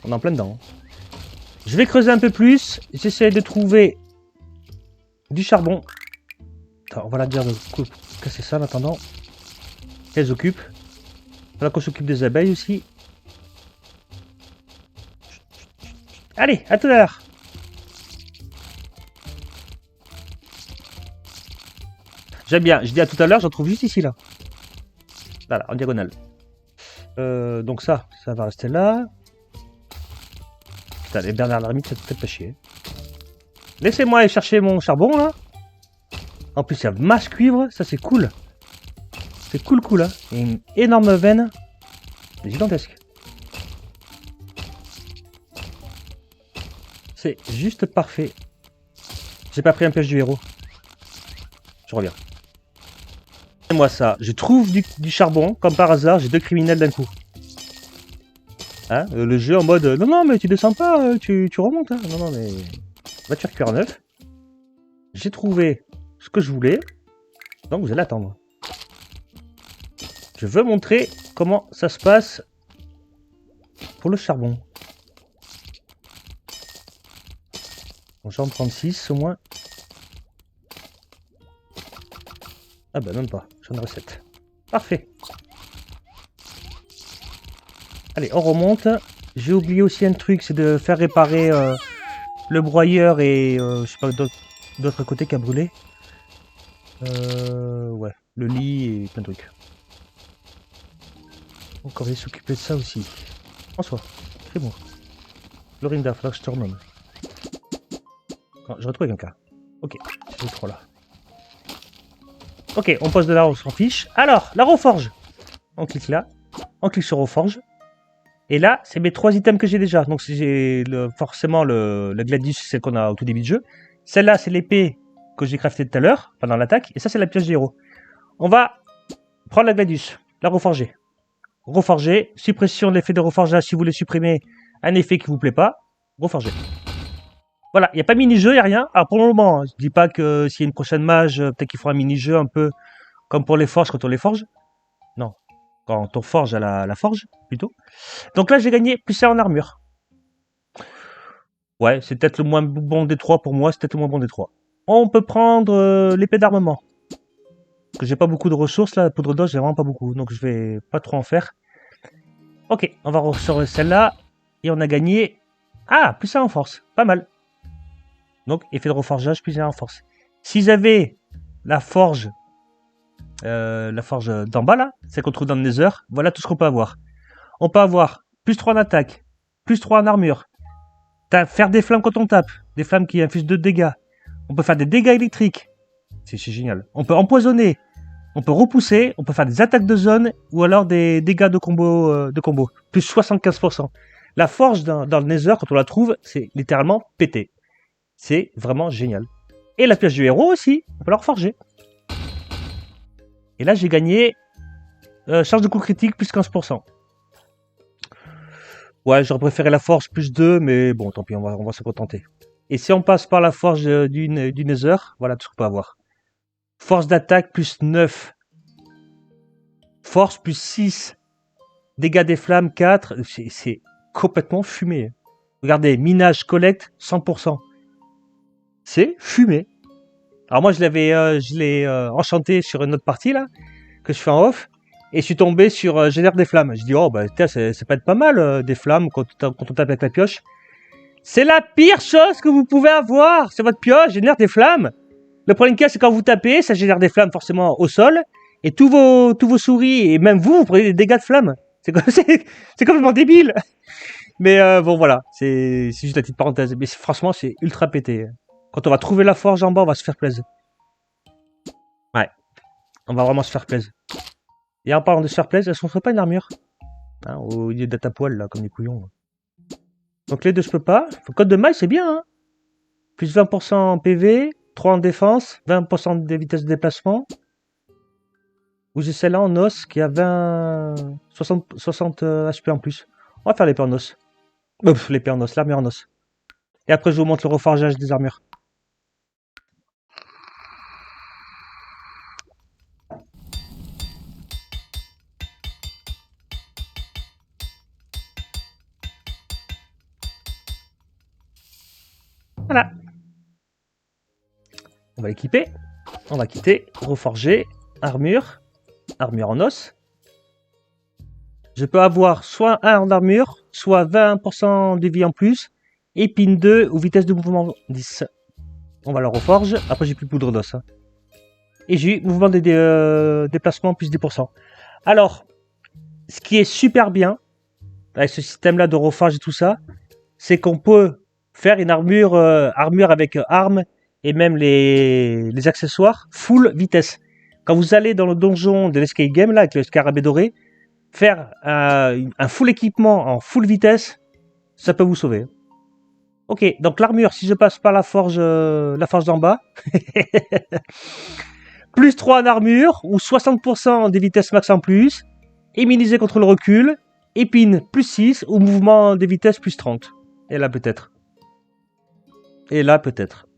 on est en plein dedans. Je vais creuser un peu plus. J'essaie de trouver du charbon. Attends, on va la dire de casser ça en attendant. Elles occupent. Voilà qu'on s'occupe des abeilles aussi. Allez, à tout à l'heure. J'aime bien. Je dis à tout à l'heure, j'en trouve juste ici, là. Voilà, en diagonale. Donc ça va rester là. Putain, les Bernard Lermite, ça peut-être pas chier. Laissez-moi aller chercher mon charbon, là. En plus, il y a masse cuivre. Ça, c'est cool. C'est cool, hein. Il y a une énorme veine. Gigantesque. C'est juste parfait. J'ai pas pris un piège du héros. Je reviens. Et moi ça, je trouve du charbon, comme par hasard, j'ai 2 criminels d'un coup. Hein, le jeu en mode, non mais tu descends pas, tu remontes. Hein. Non mais, va te faire cuire en œuf. J'ai trouvé ce que je voulais, donc vous allez attendre. Je veux montrer comment ça se passe pour le charbon. Bon, j'en prends 6 au moins. Ah bah même pas, j'en aurai 7. Parfait. Allez, on remonte. J'ai oublié aussi un truc, c'est de faire réparer le broyeur et je sais pas d'autre côté qui a brûlé. Ouais, le lit et plein de trucs. Donc on va s'occuper de ça aussi. François, c'est bon. Lorinda, faudra que je te renomme. Je retrouve quelqu'un. Ok, c'est les 3 là. Ok, on pose de là, on s'en fiche. Alors, la reforge. On clique là. On clique sur reforge. Et là, c'est mes 3 items que j'ai déjà. Donc j'ai forcément le Gladius, c'est celle qu'on a au tout début de jeu. Celle-là, c'est l'épée que j'ai craftée tout à l'heure, pendant l'attaque. Et ça, c'est la pièce du héros. On va prendre la Gladius, la reforger. Reforger, suppression de l'effet de reforgeage si vous voulez supprimer un effet qui vous plaît pas. Reforger. Voilà, il n'y a pas mini-jeu, il n'y a rien. Alors pour le moment, je dis pas que s'il y a une prochaine mage, peut-être qu'il fera un mini-jeu un peu comme pour les forges quand on les forge. Non, quand on forge à la forge, plutôt. Donc là, j'ai gagné plus 1 en armure. Ouais, c'est peut-être le moins bon des 3 pour moi, c'est peut-être le moins bon des 3. On peut prendre l'épée d'armement. Parce que j'ai pas beaucoup de ressources, là, la poudre d'os, j'ai vraiment pas beaucoup. Donc je vais pas trop en faire. Ok, on va ressortir celle-là. Et on a gagné... Ah, plus 1 en force, pas mal. Donc, effet de reforgeage, plus 1 en force. S'ils avaient la forge d'en bas, là, celle qu'on trouve dans le Nether, voilà tout ce qu'on peut avoir. On peut avoir plus 3 en attaque, plus 3 en armure, faire des flammes quand on tape, des flammes qui infligent 2 dégâts. On peut faire des dégâts électriques, c'est génial. On peut empoisonner, on peut repousser, on peut faire des attaques de zone, ou alors des dégâts de combo, plus 75%. La forge dans le Nether, quand on la trouve, c'est littéralement pété. C'est vraiment génial. Et la pièce du héros aussi, on peut la reforger. Et là, j'ai gagné charge de coup critique plus 15%. Ouais, j'aurais préféré la forge plus 2, mais bon, tant pis, on va se contenter. Et si on passe par la forge du Nether, voilà tout ce qu'on peut avoir. Force d'attaque plus 9. Force plus 6. Dégâts des flammes 4. C'est complètement fumé. Regardez, minage, collecte, 100%. c'est fumé. Alors moi, je l'ai enchanté sur une autre partie, là, que je fais en off. Et je suis tombé sur génère des flammes. Je dis, oh, bah, tiens, c'est pas mal, des flammes, quand on tape avec la pioche. C'est la pire chose que vous pouvez avoir sur votre pioche, génère des flammes. Le problème qu'il y a, c'est quand vous tapez, ça génère des flammes forcément au sol. Et tous vos souris, et même vous prenez des dégâts de flammes. C'est complètement débile. Mais bon, voilà, c'est juste la petite parenthèse. Mais franchement, c'est ultra pété. Quand on va trouver la forge en bas, on va se faire plaisir. Ouais, on va vraiment se faire plaisir. Et en parlant de se faire plaisir, est-ce qu'on ferait pas une armure, hein, au lieu d'être à poil, là, comme des couillons. Donc les deux, je peux pas. Le code de maille, c'est bien, hein. Plus 20% en PV, 3 en défense, 20% de vitesse de déplacement. Ou j'ai celle-là en os qui a 60 HP en plus. On va faire l'épée en os. L'épée en os, l'armure en os. Et après, je vous montre le reforgeage des armures. Voilà. On va l'équiper. On va quitter. Reforger. Armure. Armure en os. Je peux avoir soit 1 en armure, soit 20% de vie en plus. Épine 2 ou vitesse de mouvement 10. On va la reforge. Après, j'ai plus de poudre d'os. Hein. Et j'ai mouvement des déplacements plus 10%. Alors, ce qui est super bien avec ce système-là de reforge et tout ça, c'est qu'on peut faire une armure avec armes et même les accessoires full vitesse. Quand vous allez dans le donjon de l'escape game là avec le scarabée doré, faire un full équipement en full vitesse, ça peut vous sauver. Ok, donc l'armure, si je passe par la forge d'en bas, plus 3 en armure ou 60% des vitesses max en plus, immunisé contre le recul, épine plus 6 ou mouvement des vitesses plus 30. Et là peut-être. Et là peut-être.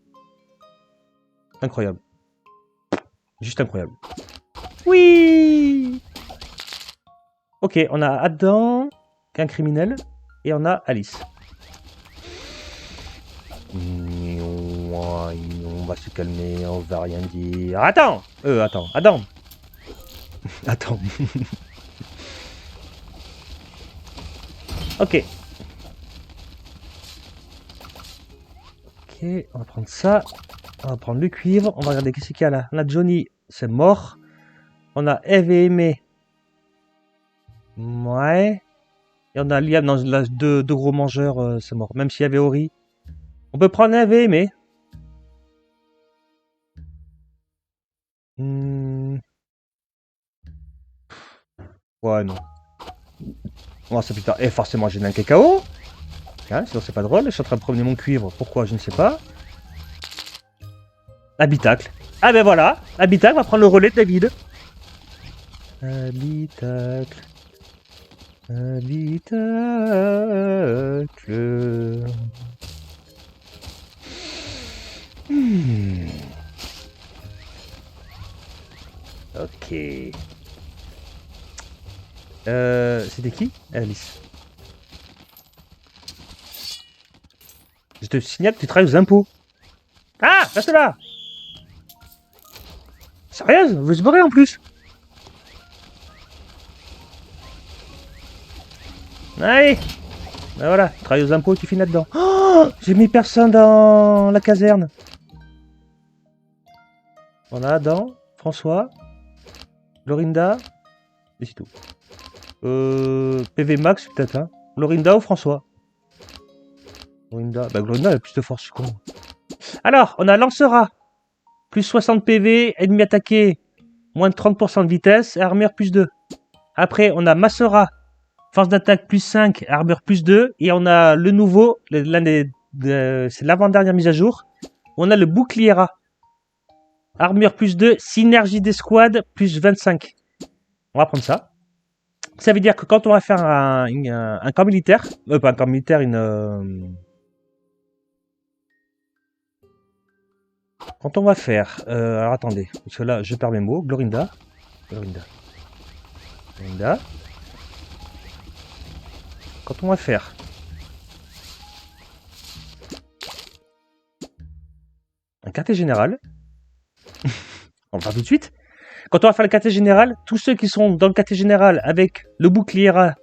Incroyable. Juste incroyable. Oui. Ok, on a Adam, qu'un criminel, et on a Alice. On va se calmer, on va rien dire. Attends, Adam. Attends. Ok. Ok, on va prendre ça. On va prendre le cuivre. On va regarder qu'est-ce qu'il y a là. On a Johnny, c'est mort. On a Eve et Aimé. Ouais. Et on a Liam, non, là, deux gros mangeurs, c'est mort. Même s'il y avait Ori. On peut prendre Eve et Aimé. Ouais, non. Oh, ça putain. Et forcément, j'ai un cacao. Hein, sinon, c'est pas drôle. Je suis en train de promener mon cuivre. Pourquoi, je ne sais pas. Habitacle. Ah ben voilà. Habitacle va prendre le relais de David. Habitacle. Ok. C'était qui? Alice. Je te signale que tu travailles aux impôts. Ah, reste là. Sérieuse? Vous se barrez en plus. Allez. Ben voilà, tu travailles aux impôts, tu finis là-dedans. Oh, j'ai mis personne dans la caserne. On a Adam, François, Lorinda, et c'est tout. PV Max peut-être, hein. Lorinda ou François? Lorinda, bah Lorinda elle a plus de force, je suis con. Alors, on a Lancera, plus 60 PV, ennemi attaqué, moins de 30% de vitesse, et armure plus 2. Après, on a Massera, force d'attaque plus 5, armure plus 2, et on a le nouveau, c'est l'avant-dernière mise à jour, on a le Boucliera. Armure plus 2, synergie d'escouade plus 25. On va prendre ça. Ça veut dire que quand on va faire un camp militaire, pas un camp militaire, quand on va faire, alors attendez, parce que là je perds mes mots, Glorinda. Quand on va faire quartier général. On va faire tout de suite. Quand on va faire le quartier général, tous ceux qui sont dans le quartier général avec le bouclier rat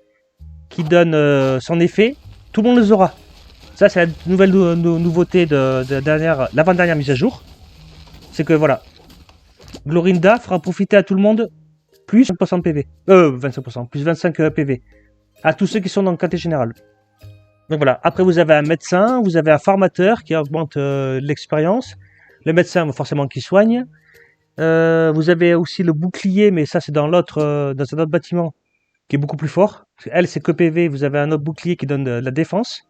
qui donne son effet, tout le monde les aura. Ça, c'est la nouvelle nouveauté de l'avant-dernière mise à jour. C'est que voilà, Glorinda fera profiter à tout le monde plus 25% PV. 25%, plus 25 PV. À tous ceux qui sont dans le quartier général. Donc voilà, après vous avez un médecin, vous avez un formateur qui augmente l'expérience. Le médecin, forcément, qui soigne. Vous avez aussi le bouclier, mais ça c'est dans un autre bâtiment qui est beaucoup plus fort. Elle, c'est que PV, vous avez un autre bouclier qui donne de la défense.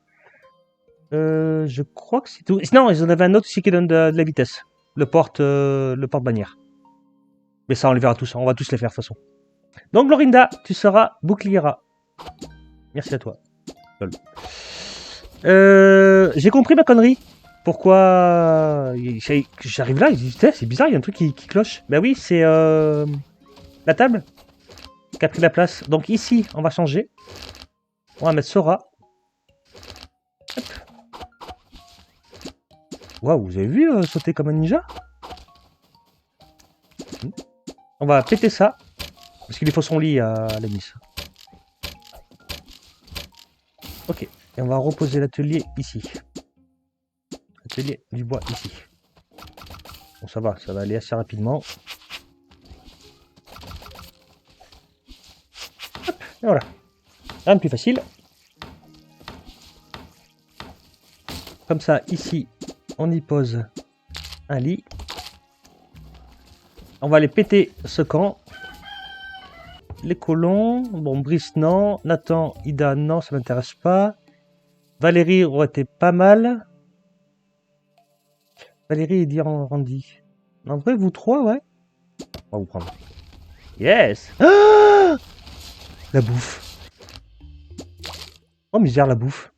Je crois que c'est tout. Non, ils en avaient un autre aussi qui donne de la vitesse. Le porte-bannière. Mais ça, on les verra tous. On va tous les faire de toute façon. Donc, Glorinda, tu seras bouclier rat. Merci à toi. Lol. J'ai compris ma connerie. Pourquoi j'arrive là, c'est bizarre, il y a un truc qui cloche. Ben oui, c'est la table qui a pris la place. Donc ici, on va changer. On va mettre Sora. Waouh, vous avez vu sauter comme un ninja? On va péter ça. Parce qu'il lui faut son lit à la Miss. Ok. Et on va reposer l'atelier ici. L'atelier du bois ici. Bon, ça va aller assez rapidement. Hop, et voilà. Rien de plus facile. Comme ça, ici, on y pose un lit. On va aller péter ce camp. Les colons. Bon, Brice, non. Nathan, Ida, non, ça m'intéresse pas. Valérie aurait été pas mal. Valérie et dire Randy. En vrai, vous trois, ouais. On va vous prendre. Yes. Ah, la bouffe. Oh, misère, la bouffe.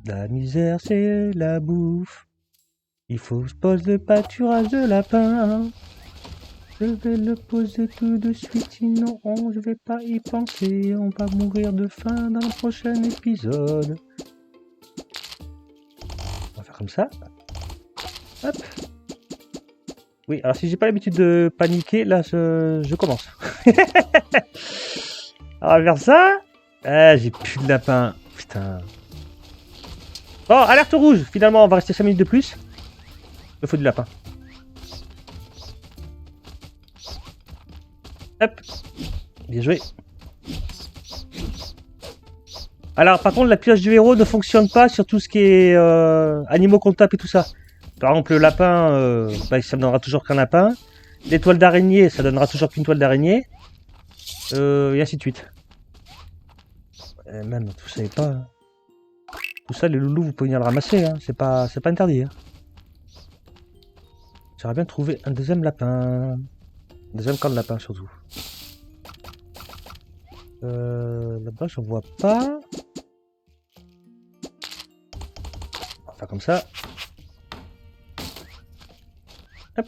La misère, c'est la bouffe. Il faut se poser le pâturage de lapin. Je vais le poser tout de suite, sinon je vais pas y penser. On va mourir de faim dans le prochain épisode. On va faire comme ça. Hop. Oui, alors si j'ai pas l'habitude de paniquer, là je commence. On va faire ça. Ah, j'ai plus de lapin. Putain. Oh, alerte rouge. Finalement, on va rester 5 minutes de plus. Il me faut du lapin. Hop. Bien joué. Alors, par contre, la pioche du héros ne fonctionne pas sur tout ce qui est animaux qu'on tape et tout ça. Par exemple, le lapin, ça ne donnera toujours qu'un lapin. L'étoile d'araignée, ça donnera toujours qu'une toile d'araignée. Et ainsi de suite. Et même, vous savez pas. Tout ça, les loulous, vous pouvez venir le ramasser. Hein. C'est pas interdit. Hein. J'aurais bien trouvé un deuxième lapin. Un deuxième camp de lapin, surtout. Là-bas, je vois pas. On va faire comme ça. Hop.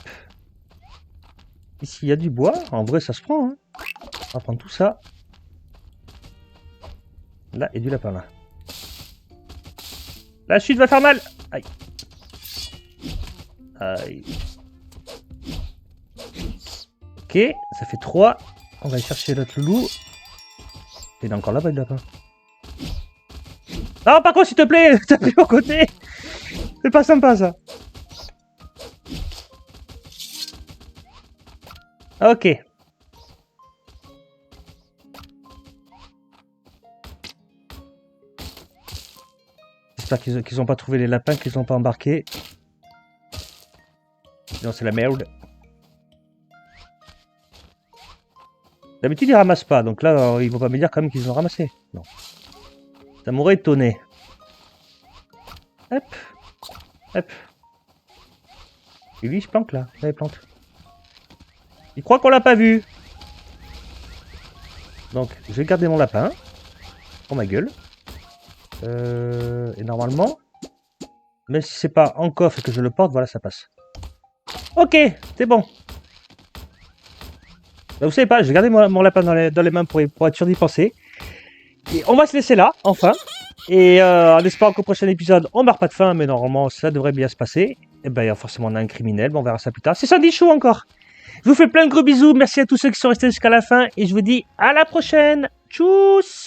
Ici, il y a du bois. En vrai, ça se prend. Hein. On va prendre tout ça. Là, et du lapin, là. La chute va faire mal. Aïe. Aïe. Ok, ça fait 3. On va aller chercher l'autre loulou. Il est encore là-bas, le lapin. Non, par contre, s'il te plaît, t'as pris mon côté. C'est pas sympa, ça. Ok. J'espère qu'ils n'ont pas trouvé les lapins, qu'ils n'ont pas embarqué. Sinon, c'est la merde. D'habitude, ils ramassent pas, donc là, ils vont pas me dire quand même qu'ils ont ramassé. Non. Ça m'aurait étonné. Hop. Hop. Et lui, il se planque là. Là, il plante. Il croit qu'on l'a pas vu. Donc, je vais garder mon lapin. Pour ma gueule. Et normalement, même si c'est pas en coffre et que je le porte, voilà, ça passe. Ok, c'est bon. Bah, vous savez pas, je vais garder mon lapin dans les mains pour être sûr d'y penser. Et on va se laisser là, enfin. Et en espérant qu'au prochain épisode, on meurt pas de faim, mais normalement, ça devrait bien se passer. Eh ben, forcément, on a un criminel. Bon, on verra ça plus tard. C'est Sandy Chou encore. Je vous fais plein de gros bisous. Merci à tous ceux qui sont restés jusqu'à la fin. Et je vous dis à la prochaine. Tchuss!